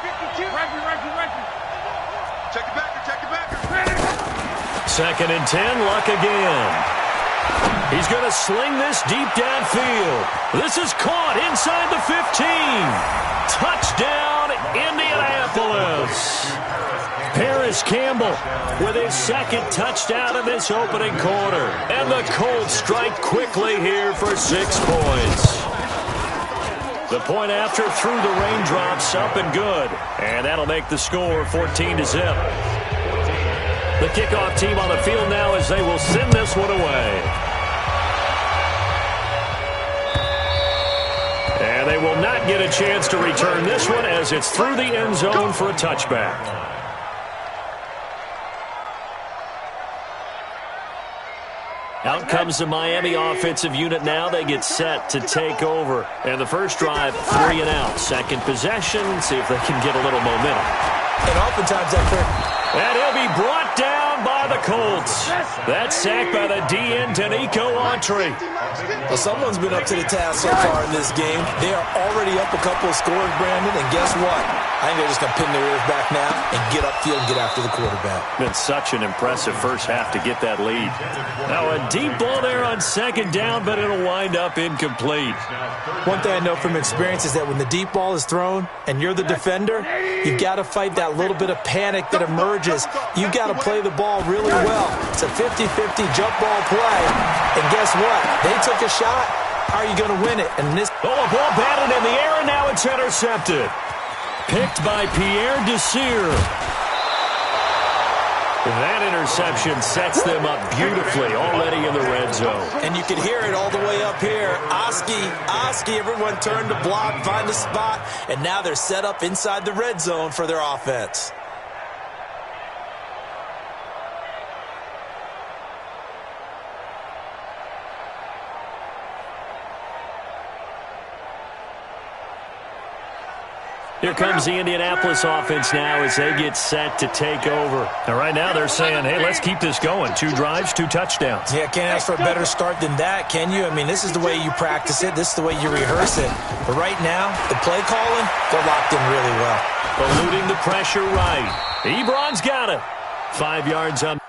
52. Reggie. Check it back. Second and 10, Luck again. He's going to sling this deep downfield. This is caught inside the 15. Touchdown, Indianapolis. Paris Campbell with his second touchdown of this opening quarter. And the Colts strike quickly here for 6 points. The point after through the raindrops, up and good. And that'll make the score 14-0. The kickoff team on the field now as they will send this one away. And they will not get a chance to return this one as it's through the end zone for a touchback. Out comes the Miami offensive unit now. They get set to take over. And the first drive, 3 and out. Second possession, see if they can get a little momentum. And oftentimes and he'll be brought down by the Colts. That sack by the DN, Danico Autry. Well, someone's been up to the task so far in this game. They are already up a couple of scores, Brandon, and guess what? I think they're just going to pin their ears back now and get upfield and get after the quarterback. Been such an impressive first half to get that lead. Now a deep ball there on second down, but it'll wind up incomplete. One thing I know from experience is that when the deep ball is thrown and you're the defender, you've got to fight that little bit of panic that emerges. You've got to play the ball really well. It's a 50-50 jump ball play, and guess what? They took a shot. How are you going to win it? And this a ball batted in the air, and now it's intercepted. Picked by Pierre Desir. That interception sets them up beautifully already in the red zone. And you can hear it all the way up here. Oski, everyone turned to block, find a spot, and now they're set up inside the red zone for their offense. Here comes the Indianapolis offense now as they get set to take over. And right now they're saying, hey, let's keep this going. 2 drives, 2 touchdowns. Yeah, can't ask for a better start than that, can you? I mean, this is the way you practice it. This is the way you rehearse it. But right now, the play calling, they're locked in really well. Eluding the pressure right. Ebron's got it. 5 yards on.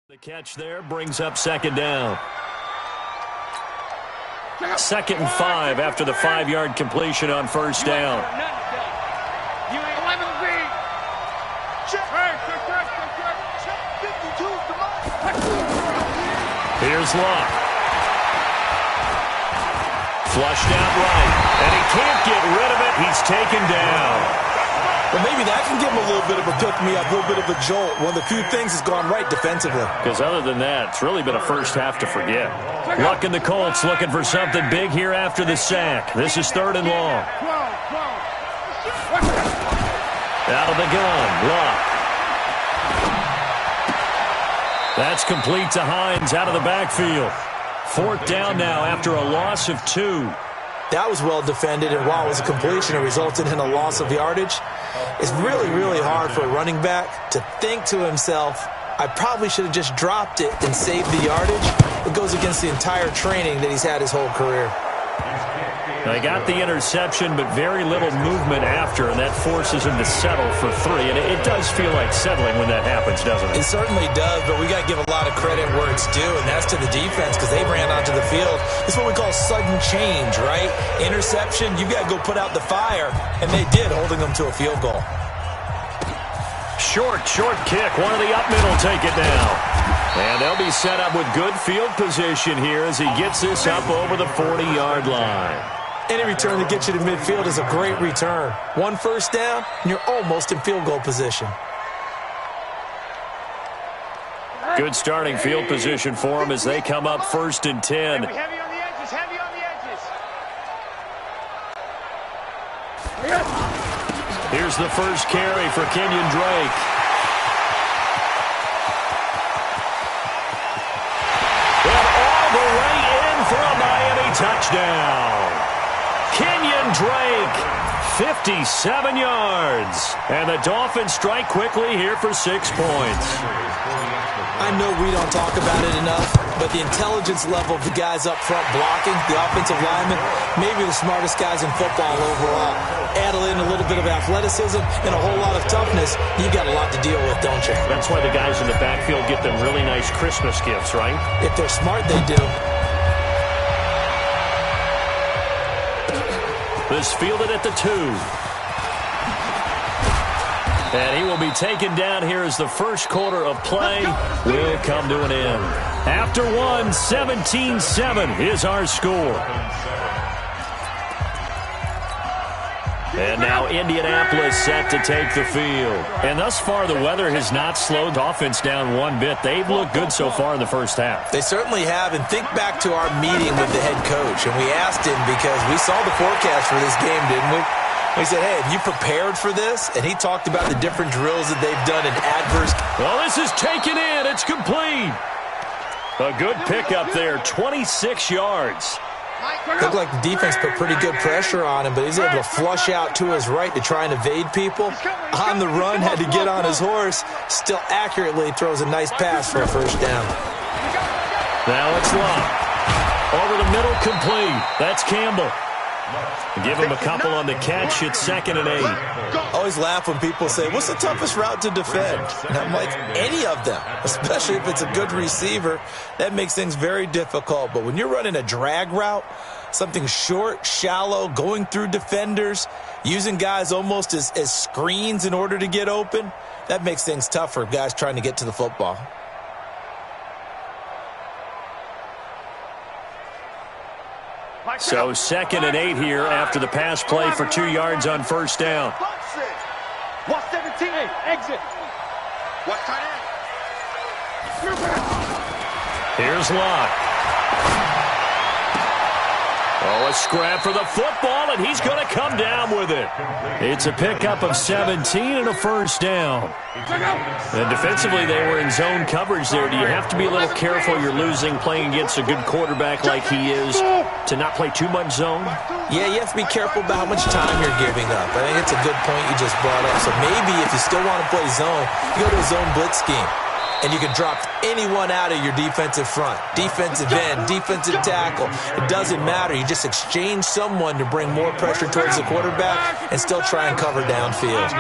The catch there brings up second down. 2nd and 5 after the 5-yard completion on first down. Here's Locke. Flushed out right, and he can't get rid of it. He's taken down. Well, maybe that can give him a little bit of a pick-me-up, a little bit of a jolt. One of the few things has gone right defensively. Because other than that, it's really been a first half to forget. Luck and the Colts looking for something big here after the sack. This is 3rd and long. Out of the gun, Luck. That's complete to Hines out of the backfield. 4th down now after a loss of 2. That was well defended, and while it was a completion, it resulted in a loss of yardage. It's really, really hard for a running back to think to himself, I probably should have just dropped it and saved the yardage. It goes against the entire training that he's had his whole career. They got the interception, but very little movement after, and that forces him to settle for 3. And it does feel like settling when that happens, doesn't it? It certainly does, but we got to give a lot of credit where it's due, and that's to the defense because they ran onto the field. It's what we call sudden change, right? Interception, you've got to go put out the fire, and they did, holding them to a field goal. Short kick. One of the up middle take it down. And they'll be set up with good field position here as he gets this up over the 40-yard line. Any return that gets you to midfield is a great return. 1 first down, and you're almost in field goal position. Good starting field position for them as they come up 1st and 10. Heavy on the edges, heavy on the edges. Here's the first carry for Kenyon Drake. And all the way in for a Miami touchdown. Kenyon Drake, 57 yards. And the Dolphins strike quickly here for 6 points. I know we don't talk about it enough, but the intelligence level of the guys up front blocking, the offensive linemen, maybe the smartest guys in football overall. Add in a little bit of athleticism and a whole lot of toughness, you got a lot to deal with, don't you? That's why the guys in the backfield get them really nice Christmas gifts, right? If they're smart, they do. This fielded at the 2. And he will be taken down here as the first quarter of play will come to an end. After 1, 17-7 is our score. And now Indianapolis set to take the field. And thus far, the weather has not slowed the offense down one bit. They've looked good so far in the first half. They certainly have. And think back to our meeting with the head coach. And we asked him because we saw the forecast for this game, didn't we? We said, hey, have you prepared for this? And he talked about the different drills that they've done in adverse. Well, this is taken in. It's complete. A good pickup there, 26 yards. Looked like the defense put pretty good pressure on him, but he's able to flush out to his right to try and evade people. On the run, had to get on his horse. Still accurately throws a nice pass for a first down. Now it's Locke. Over the middle, complete. That's Campbell. Give him a couple on the catch. It's 2nd and 8. I always laugh when people say, what's the toughest route to defend? And I'm like, any of them, especially if it's a good receiver. That makes things very difficult. But when you're running a drag route, something short, shallow, going through defenders, using guys almost as screens in order to get open, that makes things tough for guys trying to get to the football. So 2nd and 8 here after the pass play for 2 yards on first down. Watch 17, exit. Watch tight end. Here's Locke. Oh, a scrap for the football, and he's going to come down with it. It's a pickup of 17 and a first down. And defensively, they were in zone coverage there. Do you have to be a little careful you're losing playing against a good quarterback like he is to not play too much zone? Yeah, you have to be careful about how much time you're giving up. I think it's a good point you just brought up. So maybe if you still want to play zone, you go to a zone blitz scheme. And you can drop anyone out of your defensive front. Defensive end, defensive tackle. It doesn't matter. You just exchange someone to bring more pressure towards the quarterback and still try and cover downfield.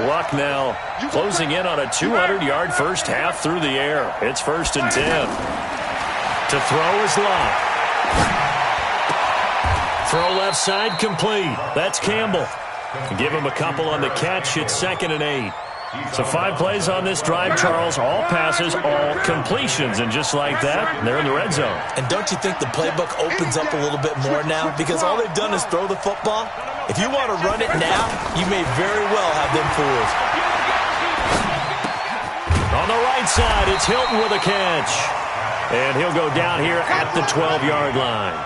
Luck now closing in on a 200-yard first half through the air. It's 1st and 10. To throw is Luck. Throw left side complete. That's Campbell. Give him a couple on the catch. It's 2nd and 8. So 5 plays on this drive, Charles. All passes, all completions. And just like that, they're in the red zone. And don't you think the playbook opens up a little bit more now? Because all they've done is throw the football. If you want to run it now, you may very well have them fooled. On the right side, it's Hilton with a catch. And he'll go down here at the 12-yard line.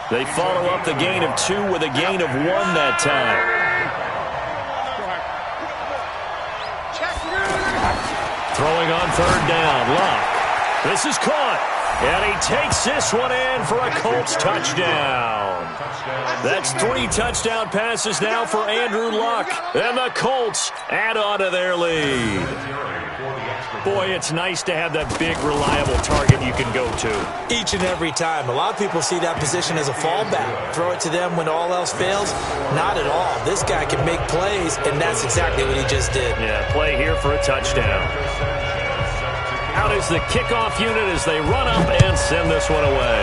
They follow up the gain of 2 with a gain of 1 that time. Throwing on 3rd down, Luck. This is caught, and he takes this one in for a Colts touchdown. That's 3 touchdown passes now for Andrew Luck, and the Colts add on to their lead. Boy, it's nice to have that big, reliable target you can go to. Each and every time. A lot of people see that position as a fallback. Throw it to them when all else fails. Not at all. This guy can make plays, and that's exactly what he just did. Yeah, play here for a touchdown. Out is the kickoff unit as they run up and send this one away.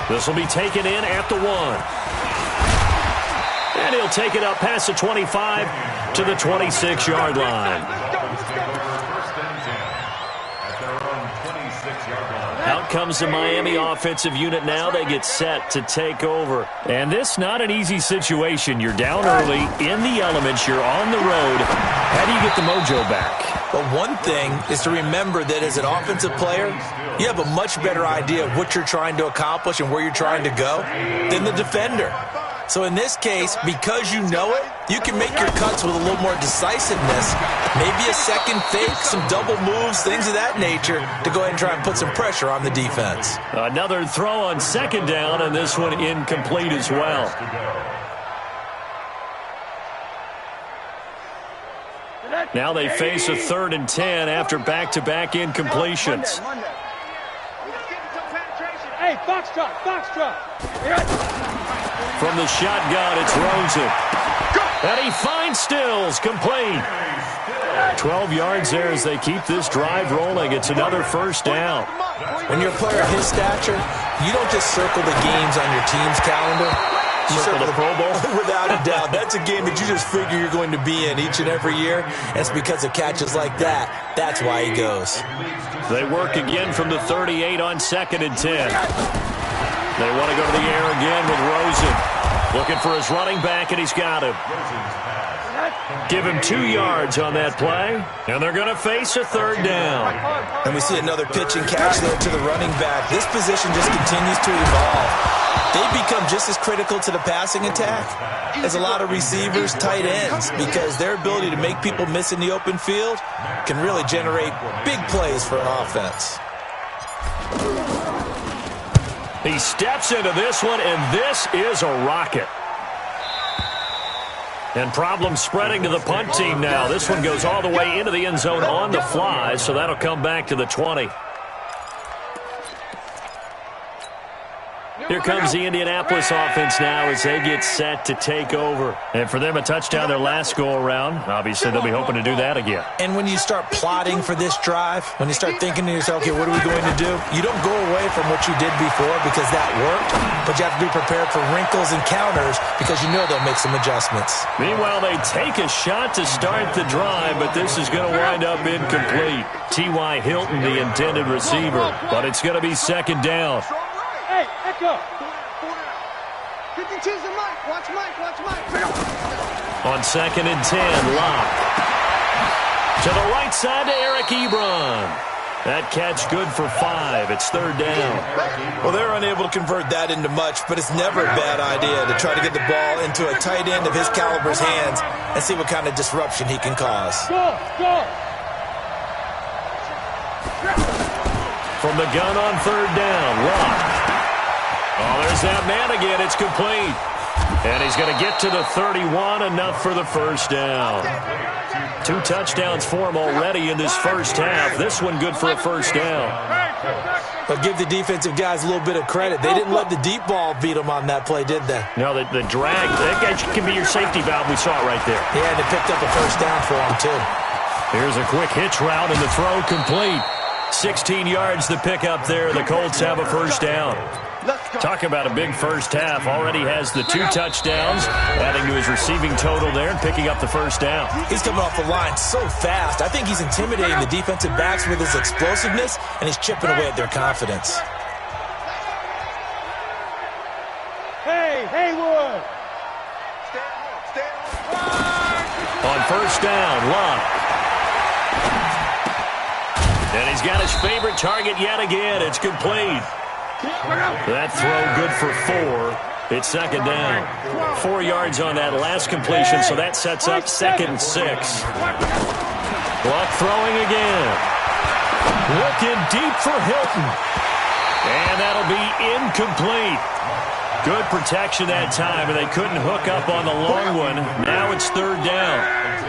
This will be taken in at the 1. And he'll take it up past the 25 to the 26-yard line. Out comes the Miami offensive unit now. They get set to take over. And this not an easy situation. You're down early, in the elements, you're on the road. How do you get the mojo back? Well, one thing is to remember that as an offensive player, you have a much better idea of what you're trying to accomplish and where you're trying to go than the defender. So in this case, because you know it, you can make your cuts with a little more decisiveness. Maybe a second fake, some double moves, things of that nature to go ahead and try and put some pressure on the defense. Another throw on 2nd down, and this one incomplete as well. Now they face a 3rd and 10 after back-to-back incompletions. Hey, Foxtrot, Foxtrot. From the shotgun, it's Rosen. And he finds Stills, complete. 12 yards there as they keep this drive rolling. It's another 1st down. When you're a player of his stature, you don't just circle the games on your team's calendar. You circle the Pro Bowl? Without a doubt. That's a game that you just figure you're going to be in each and every year. And it's because of catches like that. That's why he goes. They work again from the 38 on 2nd and 10. They want to go to the air again with Rosen. Looking for his running back, and he's got him. Give him 2 yards on that play, and they're going to face a 3rd down. And we see another pitch and catch there to the running back. This position just continues to evolve. They become just as critical to the passing attack as a lot of receivers, tight ends, because their ability to make people miss in the open field can really generate big plays for an offense. He steps into this one, and this is a rocket. And problems spreading to the punt team now. This one goes all the way into the end zone on the fly, so that'll come back to the 20. Here comes the Indianapolis offense now as they get set to take over. And for them, a touchdown their last go-around. Obviously, they'll be hoping to do that again. And when you start plotting for this drive, when you start thinking to yourself, okay, what are we going to do? You don't go away from what you did before because that worked, but you have to be prepared for wrinkles and counters because you know they'll make some adjustments. Meanwhile, they take a shot to start the drive, but this is going to wind up incomplete. T.Y. Hilton, the intended receiver, but it's going to be 2nd down. Hey, Echo. 52's the Mike. Watch Mike. Watch Mike. On 2nd and 10, Locke. To the right side to Eric Ebron. That catch good for 5. It's 3rd down. Well, they're unable to convert that into much, but it's never a bad idea to try to get the ball into a tight end of his caliber's hands and see what kind of disruption he can cause. Go, go. From the gun on 3rd down, Locke. Oh, there's that man again. It's complete. And he's going to get to the 31, enough for the first down. 2 touchdowns for him already in this first half. This one good for a first down. But give the defensive guys a little bit of credit. They didn't let the deep ball beat them on that play, did they? No, the drag, that guy can be your safety valve. We saw it right there. Yeah, and they picked up a first down for him, too. Here's a quick hitch route, and the throw complete. 16 yards to pick up there. The Colts have a first down. Talk about a big first half. Already has the 2 touchdowns, adding to his receiving total there and picking up the first down. He's coming off the line so fast. I think he's intimidating the defensive backs with his explosiveness, and he's chipping away at their confidence. Hey, Haywood! On first down, Luck. And he's got his favorite target yet again. It's complete. That throw good for 4. It's second down. 4 yards on that last completion, so that sets up 2nd and 6. Luck throwing again. Looking deep for Hilton. And that'll be incomplete. Good protection that time, and they couldn't hook up on the long one. Now it's 3rd down.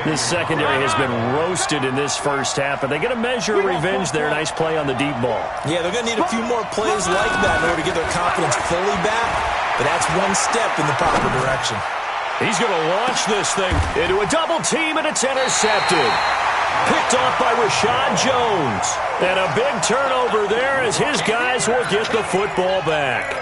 This secondary has been roasted in this first half, and they're going to measure revenge there. Nice play on the deep ball. Yeah, they're going to need a few more plays like that in order to get their confidence fully back, but that's one step in the proper direction. He's going to launch this thing into a double team, and it's intercepted. Picked off by Rashad Jones. And a big turnover there as his guys will get the football back.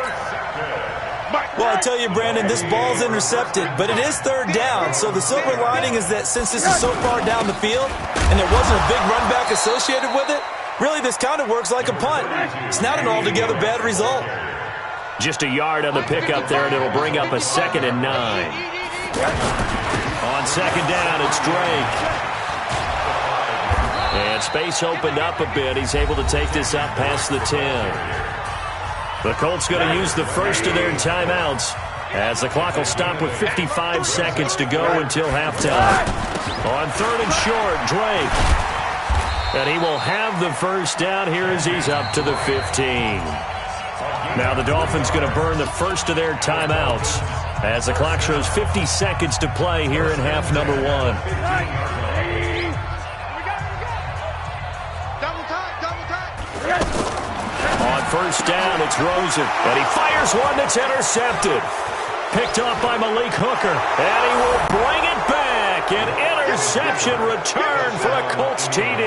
Well, I tell you, Brandon, this ball's intercepted, but it is 3rd down. So the silver lining is that since this is so far down the field and there wasn't a big run back associated with it, really this kind of works like a punt. It's not an altogether bad result. Just a yard on the pickup there, and it'll bring up a 2nd and 9. On 2nd down, it's Drake. And space opened up a bit. He's able to take this up past the 10. The Colts going to use the first of their timeouts as the clock will stop with 55 seconds to go until halftime. On 3rd and short, Drake. And he will have the first down here as he's up to the 15. Now the Dolphins going to burn the first of their timeouts as the clock shows 50 seconds to play here in half number 1. On first down, it's Rosen, and he fires one that's intercepted. Picked off by Malik Hooker, and he will bring it back. An interception return for a Colts TD.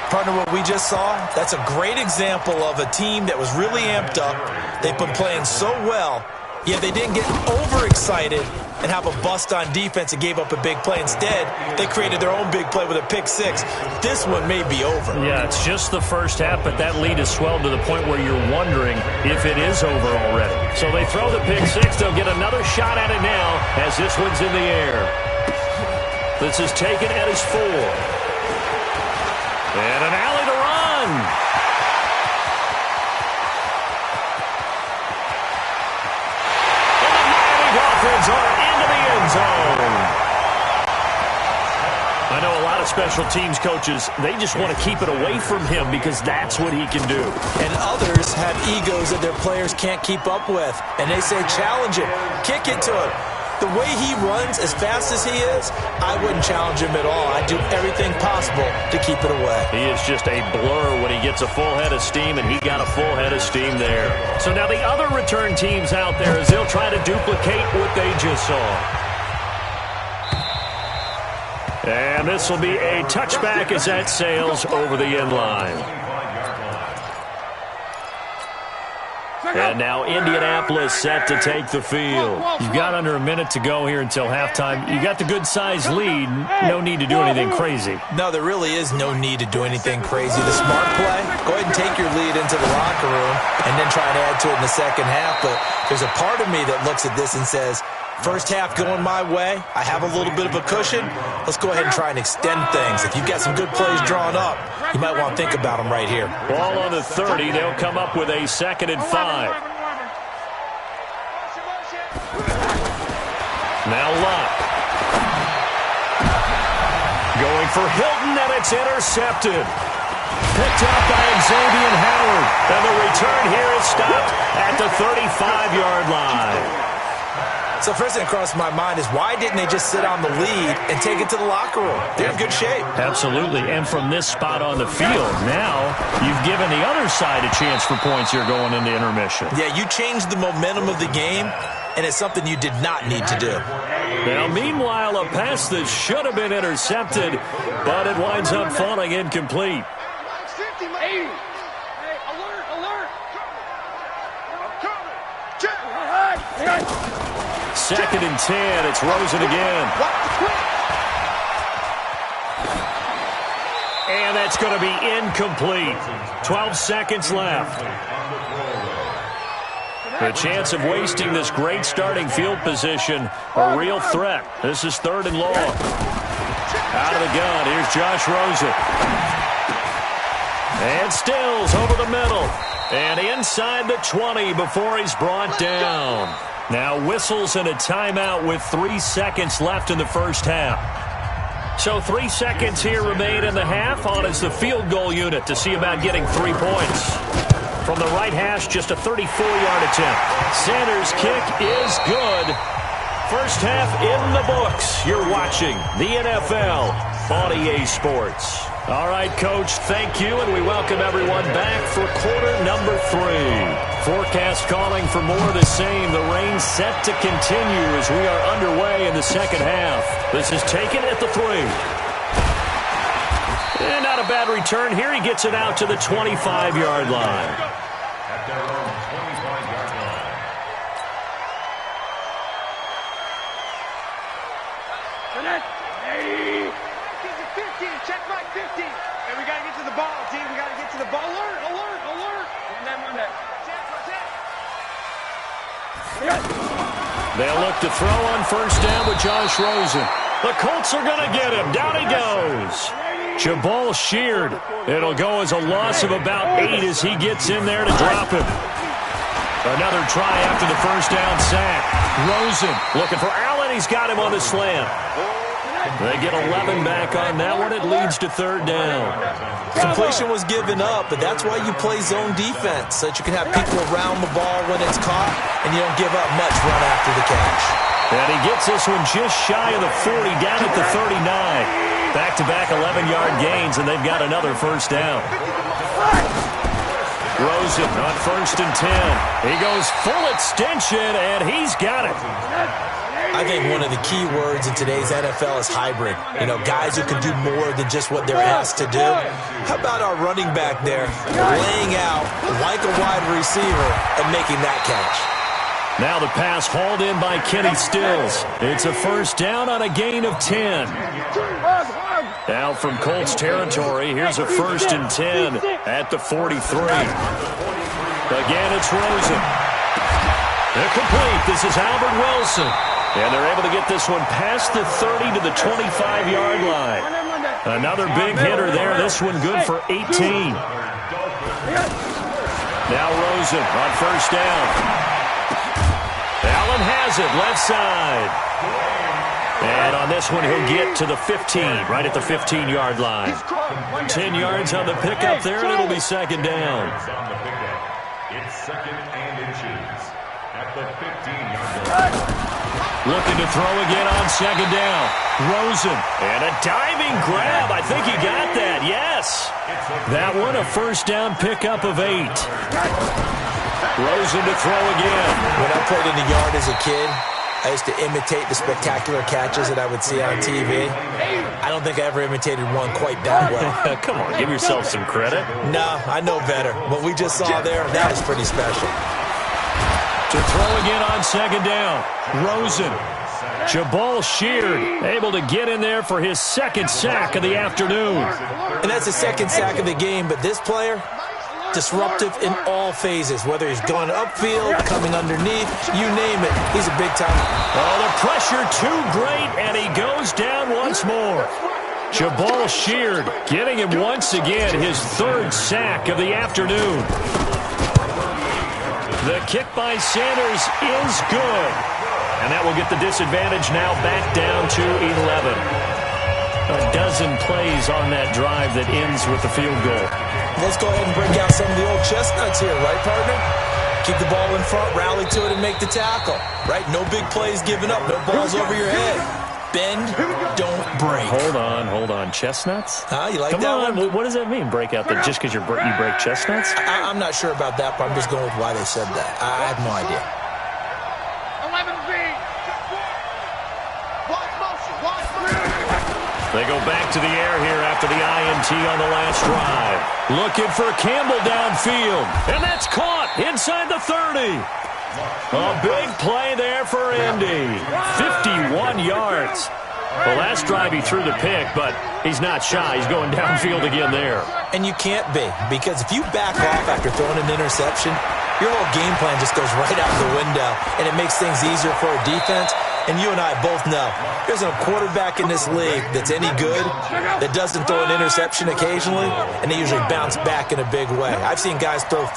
Partner, what we just saw, that's a great example of a team that was really amped up. They've been playing so well, yet they didn't get overexcited and have a bust on defense and gave up a big play. Instead, they created their own big play with a pick 6. This one may be over. Yeah, it's just the first half, but that lead has swelled to the point where you're wondering if it is over already. So they throw the pick 6. They'll get another shot at it now as this one's in the air. This is taken at his 4. And an alley to run. And the Miami Dolphins are into the end zone. I know a lot of special teams coaches, they just want to keep it away from him because that's what he can do. And others have egos that their players can't keep up with. And they say, challenge it, kick it to him. The way he runs as fast as he is, I wouldn't challenge him at all. I'd do everything possible to keep it away. He is just a blur when he gets a full head of steam, and he got a full head of steam there. So now the other return teams out there as they'll try to duplicate what they just saw. And this will be a touchback as that sails over the end line. And now Indianapolis set to take the field. You've got under a minute to go here until halftime. You got the good-sized lead. No need to do anything crazy. No, there really is no need to do anything crazy. The smart play, go ahead and take your lead into the locker room and then try to add to it in the second half. But there's a part of me that looks at this and says, first half going my way, I have a little bit of a cushion. Let's go ahead and try and extend things. If you've got some good plays drawn up, you might want to think about them right here. Ball on the 30. They'll come up with a 2nd and 5. Now Luck. Going for Hilton, and it's intercepted. Picked up by Xavier Howard. And the return here is stopped at the 35-yard line. So first thing that crossed my mind is why didn't they just sit on the lead and take it to the locker room? They're in good shape. Absolutely. And from this spot on the field, now you've given the other side a chance for points here going into intermission. Yeah, you changed the momentum of the game, and it's something you did not need to do. Now, meanwhile, a pass that should have been intercepted, but it winds up falling incomplete. 50, hey, alert, alert. Second and 10. It's Rosen again. And that's going to be incomplete. 12 seconds left. The chance of wasting this great starting field position, a real threat. This is 3rd and long. Out of the gun, here's Josh Rosen. And Stills over the middle. And inside the 20 before he's brought down. Now whistles and a timeout with 3 seconds left in the first half. So 3 seconds here remain in the half. On is the field goal unit to see about getting 3 points. From the right hash, just a 34-yard attempt. Sanders' kick is good. First half in the books. You're watching the NFL on EA Sports. All right, Coach, thank you, and we welcome everyone back for quarter number 3. Forecast calling for more of the same. The rain set to continue as we are underway in the second half. This is taken at the 3. And not a bad return here. He gets it out to the 25-yard line. At their own 25-yard line. Hey! 50, check right 50. And we got to get to the ball, team. We got to get to the ball. Alert, alert, alert. One that. They'll look to throw on first down with Josh Rosen. The Colts are going to get him. Down he goes. Jabal sheared. It'll go as a loss of about 8 as he gets in there to drop him. Another try after the first down sack. Rosen looking for Allen. He's got him on the slant. They get 11 back on that one. It leads to 3rd down. Completion was given up, but that's why you play zone defense, so that you can have people around the ball when it's caught, and you don't give up much run after the catch. And he gets this one just shy of the 40, down at the 39. Back-to-back 11-yard gains, and they've got another first down. Rosen on 1st and 10. He goes full extension, and he's got it. I think one of the key words in today's NFL is hybrid. You know, guys who can do more than just what they're asked to do. How about our running back there laying out like a wide receiver and making that catch? Now the pass hauled in by Kenny Stills. It's a first down on a gain of 10. Now from Colts territory, here's a 1st and 10 at the 43. Again, it's Rosen. They're complete. This is Albert Wilson. And they're able to get this one past the 30 to the 25-yard line. Another big hitter there. This one good for 18. Now Rosen on first down. Allen has it, left side. And on this one, he'll get to the 15, right at the 15-yard line. 10 yards on the pickup there, and it'll be 2nd down. It's 2nd and inches at the 15-yard line. Looking to throw again on 2nd down. Rosen. And a diving grab. I think he got that. Yes. That one, a first down pickup of 8. Rosen to throw again. When I played in the yard as a kid, I used to imitate the spectacular catches that I would see on TV. I don't think I ever imitated one quite that well. Come on, give yourself some credit. No, I know better. What we just saw there, that was pretty special. To throw again on 2nd down. Rosen. Jabal sheared, able to get in there for his 2nd sack of the afternoon. And that's the 2nd sack of the game, but this player, disruptive in all phases, whether he's going upfield, coming underneath, you name it. He's a big time. Oh, the pressure too great, and he goes down once more. Jabal sheared, getting him once again his 3rd sack of the afternoon. The kick by Sanders is good. And that will get the disadvantage now back down to 11. A dozen plays on that drive that ends with the field goal. Let's go ahead and break out some of the old chestnuts here, right, partner? keep the ball in front, rally to it, and make the tackle, right? No big plays given up, no balls over your head. Bend, don't break. Hold on. Chestnuts? You like Come that on. one? What does that mean, break out there? Just because you break chestnuts? I'm not sure about that, but I'm just going with why they said that. I have no idea. 11B. Watch motion. They go back to the air here after the INT on the last drive. Looking for Campbell downfield. And that's caught inside the 30. A big play there for Indy. 51 yards. The last drive he threw the pick, but he's not shy. He's going downfield again there. And you can't be, because if you back off after throwing an interception, your whole game plan just goes right out the window, and it makes things easier for a defense. And you and I both know there's a quarterback in this league that's any good that doesn't throw an interception occasionally, and they usually bounce back in a big way. I've seen guys throw 5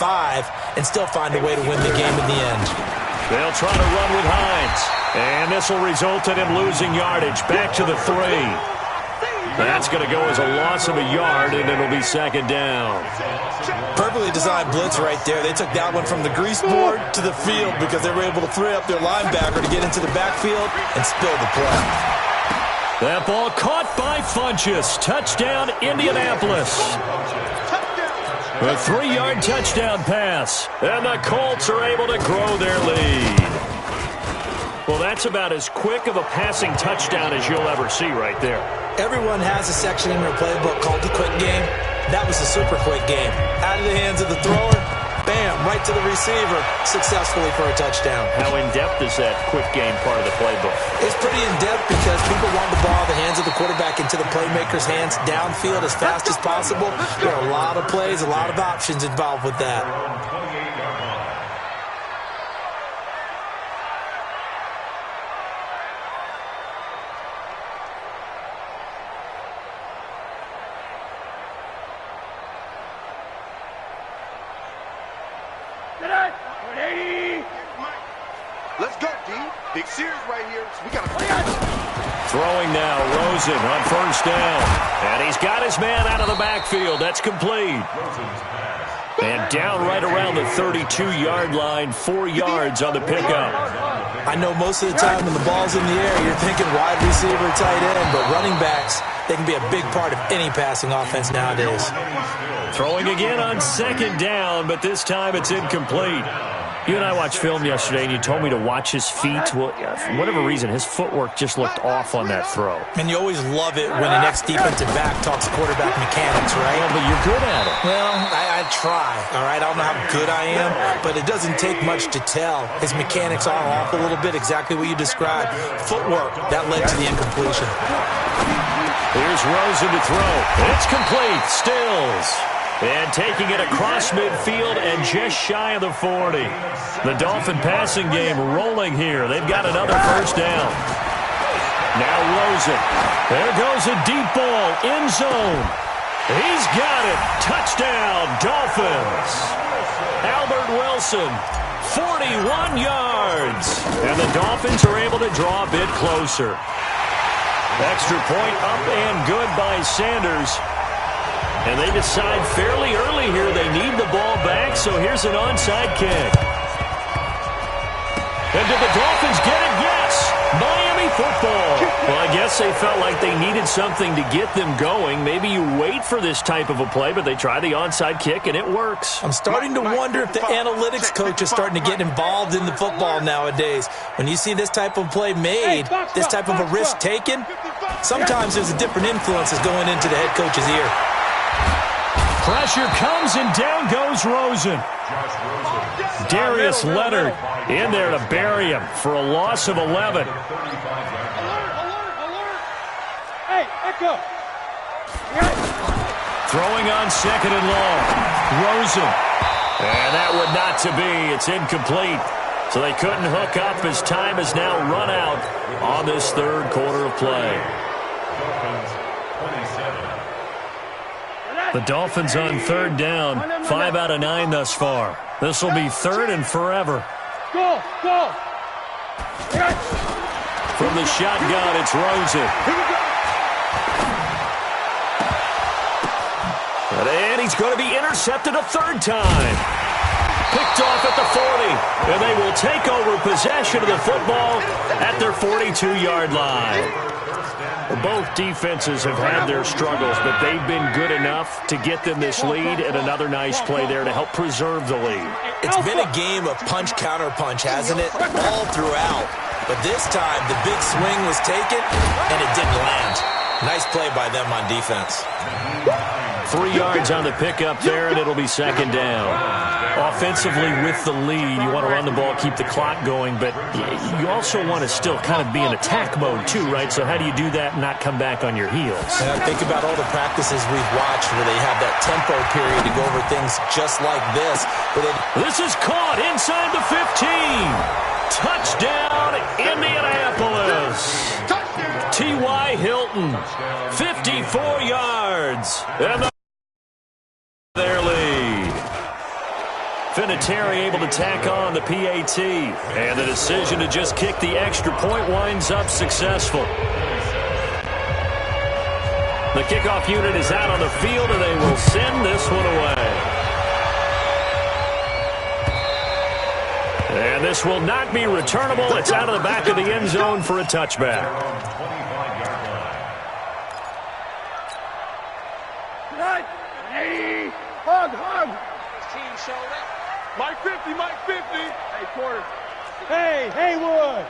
and still find a way to win the game in the end. They'll try to run with Hines, and this will result in him losing yardage back to the 3. That's going to go as a loss of a yard, and it'll be second down. Perfectly designed blitz right there. They took that one from the grease board to the field because they were able to free up their linebacker to get into the backfield and spill the play. That ball caught by Funchess. Touchdown, Indianapolis. A 3-yard touchdown pass, and the Colts are able to grow their lead. Well, that's about as quick of a passing touchdown as you'll ever see right there. Everyone has a section in their playbook called the quick game. That was a super quick game. Out of the hands of the thrower, bam, right to the receiver, successfully for a touchdown. How in-depth is that quick game part of the playbook? It's pretty in-depth because people want the ball out of the hands of the quarterback into the playmaker's hands downfield as fast as possible. There are a lot of plays, a lot of options involved with that. Let's go, D. Big series right here. So we got to play. Throwing now, Rosen on first down. And he's got his man out of the backfield. That's complete. And down right around the 32-yard line, 4 yards on the pickup. I know most of the time when the ball's in the air, you're thinking wide receiver, tight end, but running backs, they can be a big part of any passing offense nowadays. Throwing again on second down, but this time it's incomplete. You and I watched film yesterday, and you told me to watch his feet. Well, for whatever reason, his footwork just looked off on that throw. And you always love it when the next defensive back talks quarterback mechanics, right? Well, but you're good at it. Well, I try, all right? I don't know how good I am, but it doesn't take much to tell. His mechanics are off a little bit, exactly what you described. Footwork, that led to the incompletion. Here's Rosen to throw. It's complete. Stills. And taking it across midfield and just shy of the 40. The Dolphin passing game rolling here. They've got another first down. Now Rosen. There goes a deep ball. End zone. He's got it. Touchdown, Dolphins. Albert Wilson, 41 yards. And the Dolphins are able to draw a bit closer. Extra point up and good by Sanders. And they decide fairly early here they need the ball back, so here's an onside kick. And did the Dolphins get it? Yes! Miami football. Well, I guess they felt like they needed something to get them going. Maybe you wait for this type of a play, but they try the onside kick, and it works. I'm starting to wonder if the analytics coach is starting to get involved in the football nowadays. When you see this type of play made, this type of a risk taken, sometimes there's a different influence that's going into the head coach's ear. Pressure comes, and down goes Rosen. Darius Leonard in there to bury him for a loss of 11. Alert! Hey, Echo! Throwing on second and long. Rosen. And that would not to be. It's incomplete. So they couldn't hook up as time has now run out on this third quarter of play. The Dolphins on third down, 5 out of 9 thus far. This will be third and forever. Go! From the shotgun, it's Rosen. And he's going to be intercepted a third time. Picked off at the and they will take over possession of the football at their 42-yard line. Both defenses have had their struggles, but they've been good enough to get them this lead, and another nice play there to help preserve the lead. It's been a game of punch-counter-punch, hasn't it? All throughout. But this time, the big swing was taken, and it didn't land. Nice play by them on defense. 3 yards on the pickup there, and it'll be second down. Offensively with the lead, you want to run the ball, keep the clock going, but you also want to still kind of be in attack mode too, right? So how do you do that and not come back on your heels? Think about all the practices we've watched where they have that tempo period to go over things just like this. This is caught inside the 15. Touchdown, Indianapolis. T.Y. Hilton, 54 yards. And their lead. Vinatieri able to tack on the PAT. And the decision to just kick the extra point winds up successful. The kickoff unit is out on the field, and they will send this one away. And this will not be returnable. It's out of the back of the end zone for a touchback. Hug. Team shoulder. Mike 50. Hey, quarter. Hey, Haywood.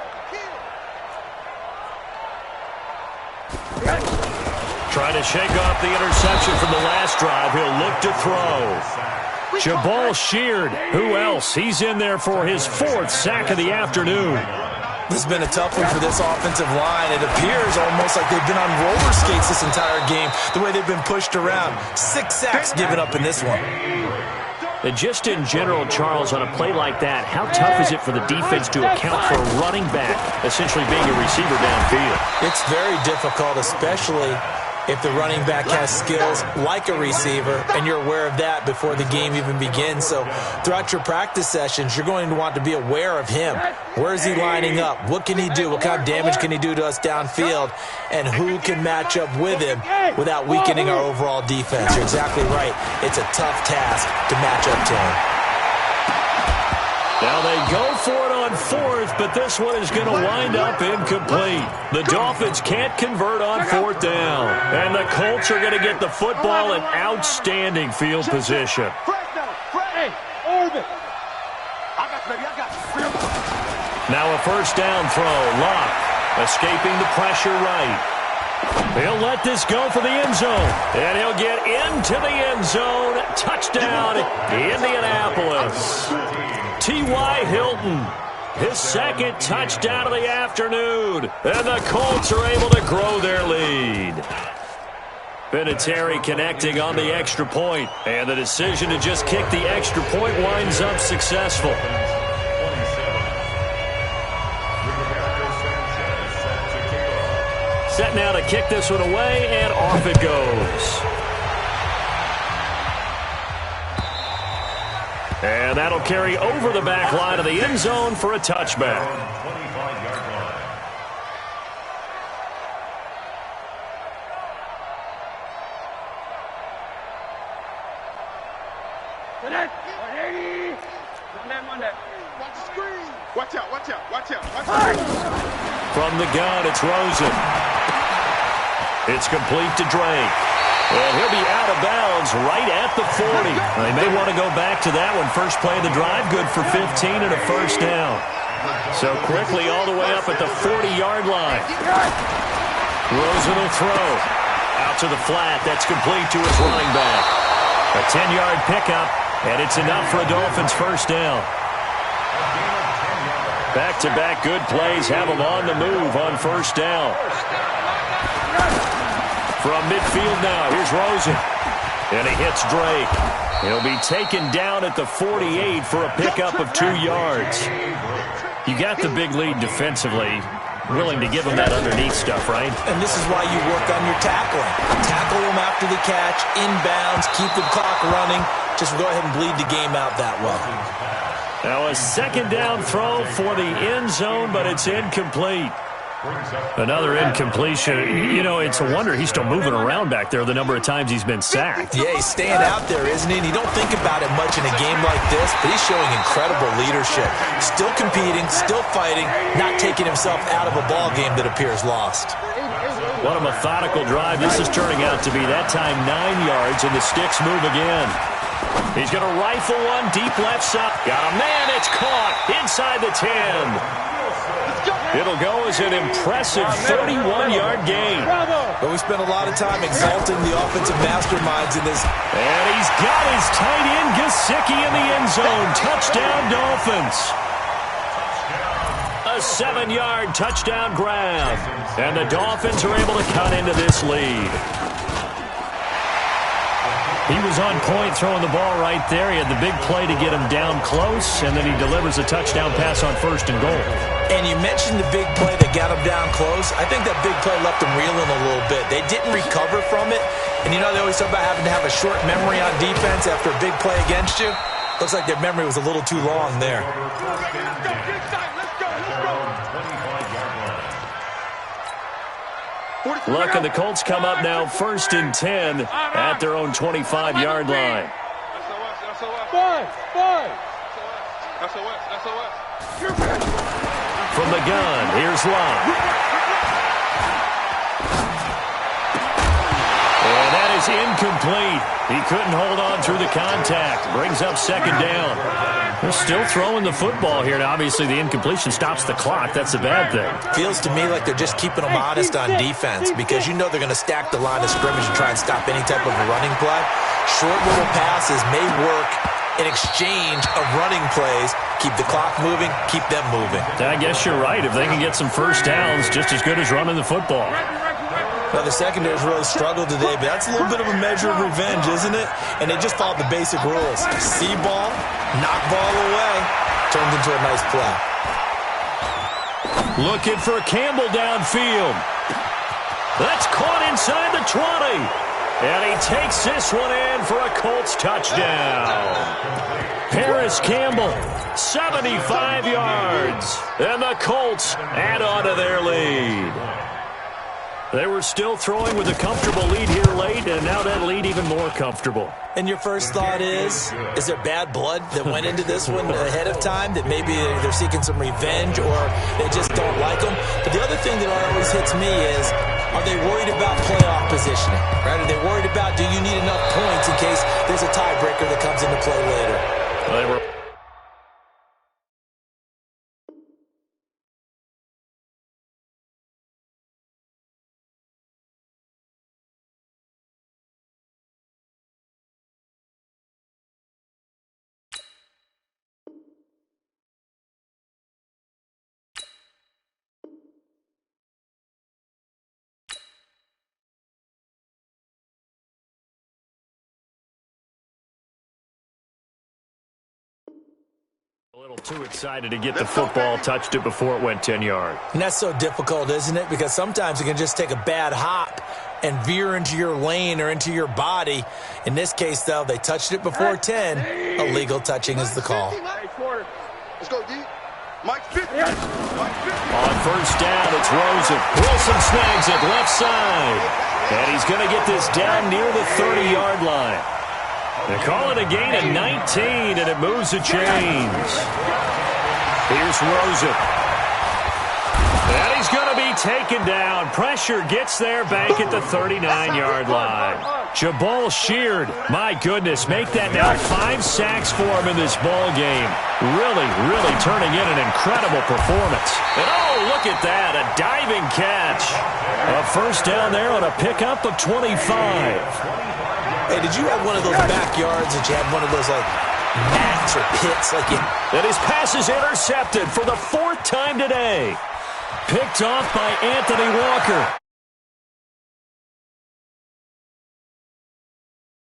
Trying to shake off the interception from the last drive. He'll look to throw. Jabal Sheard. Who else? He's in there for his 4th sack of the afternoon. This has been a tough one for this offensive line. It appears almost like they've been on roller skates this entire game, the way they've been pushed around. 6 sacks given up in this one. And just in general, Charles, on a play like that, how tough is it for the defense to account for a running back essentially being a receiver downfield? It's very difficult, especially if the running back has skills like a receiver, and you're aware of that before the game even begins. So throughout your practice sessions, you're going to want to be aware of him. Where is he lining up? What can he do? What kind of damage can he do to us downfield? And who can match up with him without weakening our overall defense? You're exactly right. It's a tough task to match up to him. Now they go for it on 4th, but this one is going to wind up incomplete. The Dolphins can't convert on 4th down. And the Colts are going to get the football in outstanding field position. Now a first down throw. Locke escaping the pressure right. He'll let this go for the end zone. And he'll get into the end zone. Touchdown, Indianapolis. T.Y. Hilton, his 2nd touchdown of the afternoon. And the Colts are able to grow their lead. Vinatieri connecting on the extra point. And the decision to just kick the extra point winds up successful. Set now to kick this one away, and off it goes. And that'll carry over the back line of the end zone for a touchback. 25-yard line. Watch out. From the gun, it's Rosen. It's complete to Drake. And he'll be out of bounds right at the 40. They may want to go back to that one. First play of the drive, good for 15 and a first down. So quickly all the way up at the 40-yard line. Rosen will throw. Out to the flat. That's complete to his running back. A 10-yard pickup, and it's enough for a Dolphins first down. Back-to-back good plays have them on the move on first down. From midfield now, here's Rosen. And he hits Drake. He'll be taken down at the 48 for a pickup of 2 yards. You got the big lead defensively. Willing to give him that underneath stuff, right? And this is why you work on your tackling. Tackle him after the catch, inbounds, keep the clock running. Just go ahead and bleed the game out that way. Now a second down throw for the end zone, but it's incomplete. Another incompletion. You know, it's a wonder he's still moving around back there the number of times he's been sacked. Yeah, he's staying out there, isn't he? And you don't think about it much in a game like this, but he's showing incredible leadership. Still competing, still fighting, not taking himself out of a ball game that appears lost. What a methodical drive this is turning out to be. That time 9 yards, and the sticks move again. He's going to rifle one deep left side. Got a man, it's caught inside the 10. It'll go as an impressive 31-yard gain. But we spent a lot of time exalting the offensive masterminds in this. And he's got his tight end, Gesicki, in the end zone. Touchdown, Dolphins. A 7-yard touchdown grab. And the Dolphins are able to cut into this lead. He was on point throwing the ball right there. He had the big play to get him down close, and then he delivers a touchdown pass on 1st and goal. And you mentioned the big play that got him down close. I think that big play left him reeling a little bit. They didn't recover from it. And you know they always talk about having to have a short memory on defense after a big play against you. Looks like their memory was a little too long there. Look, and the Colts come up now 1st and 10 at their own 25-yard line. From the gun, here's Love. And that is incomplete. He couldn't hold on through the contact. Brings up 2nd down. They're still throwing the football here. Now, obviously, the incompletion stops the clock. That's a bad thing. Feels to me like they're just keeping them honest on defense because you know they're going to stack the line of scrimmage and try and stop any type of a running play. Short little passes may work in exchange of running plays. Keep the clock moving, keep them moving. I guess you're right. If they can get some first downs, just as good as running the football. Well, the secondary's really struggled today, but that's a little bit of a measure of revenge, isn't it? And they just followed the basic rules. See ball, knock ball away, turns into a nice play. Looking for Campbell downfield. That's caught inside the 20. And he takes this one in for a Colts touchdown. Paris Campbell, 75 yards. And the Colts add on to their lead. They were still throwing with a comfortable lead here late, and now that lead even more comfortable. And your first thought is there bad blood that went into this one ahead of time, that maybe they're seeking some revenge or they just don't like them? But the other thing that always hits me is, are they worried about playoff positioning? Right? Are they worried about, do you need enough points in case there's a tiebreaker that comes into play later? They were a little too excited to get the football, touched it before it went 10 yards. And that's so difficult, isn't it? Because sometimes it can just take a bad hop and veer into your lane or into your body. In this case, though, they touched it before 10. Illegal touching is the call. Let's go, D. Mike 50. On 1st down, it's Rosen. Wilson snags it left side. And he's going to get this down near the 30-yard line. They call it a gain of 19, and it moves the chains. Here's Rosen. And he's going to be taken down. Pressure gets there back at the 39-yard line. Jabal Sheard, my goodness, make that now 5 sacks for him in this ball game. Really, really turning in an incredible performance. And oh, look at that, a diving catch. A 1st down there on a pickup of 25. Hey, did you have one of those backyards that you had one of those, like, mats or pits? And his pass is intercepted for the 4th time today. Picked off by Anthony Walker.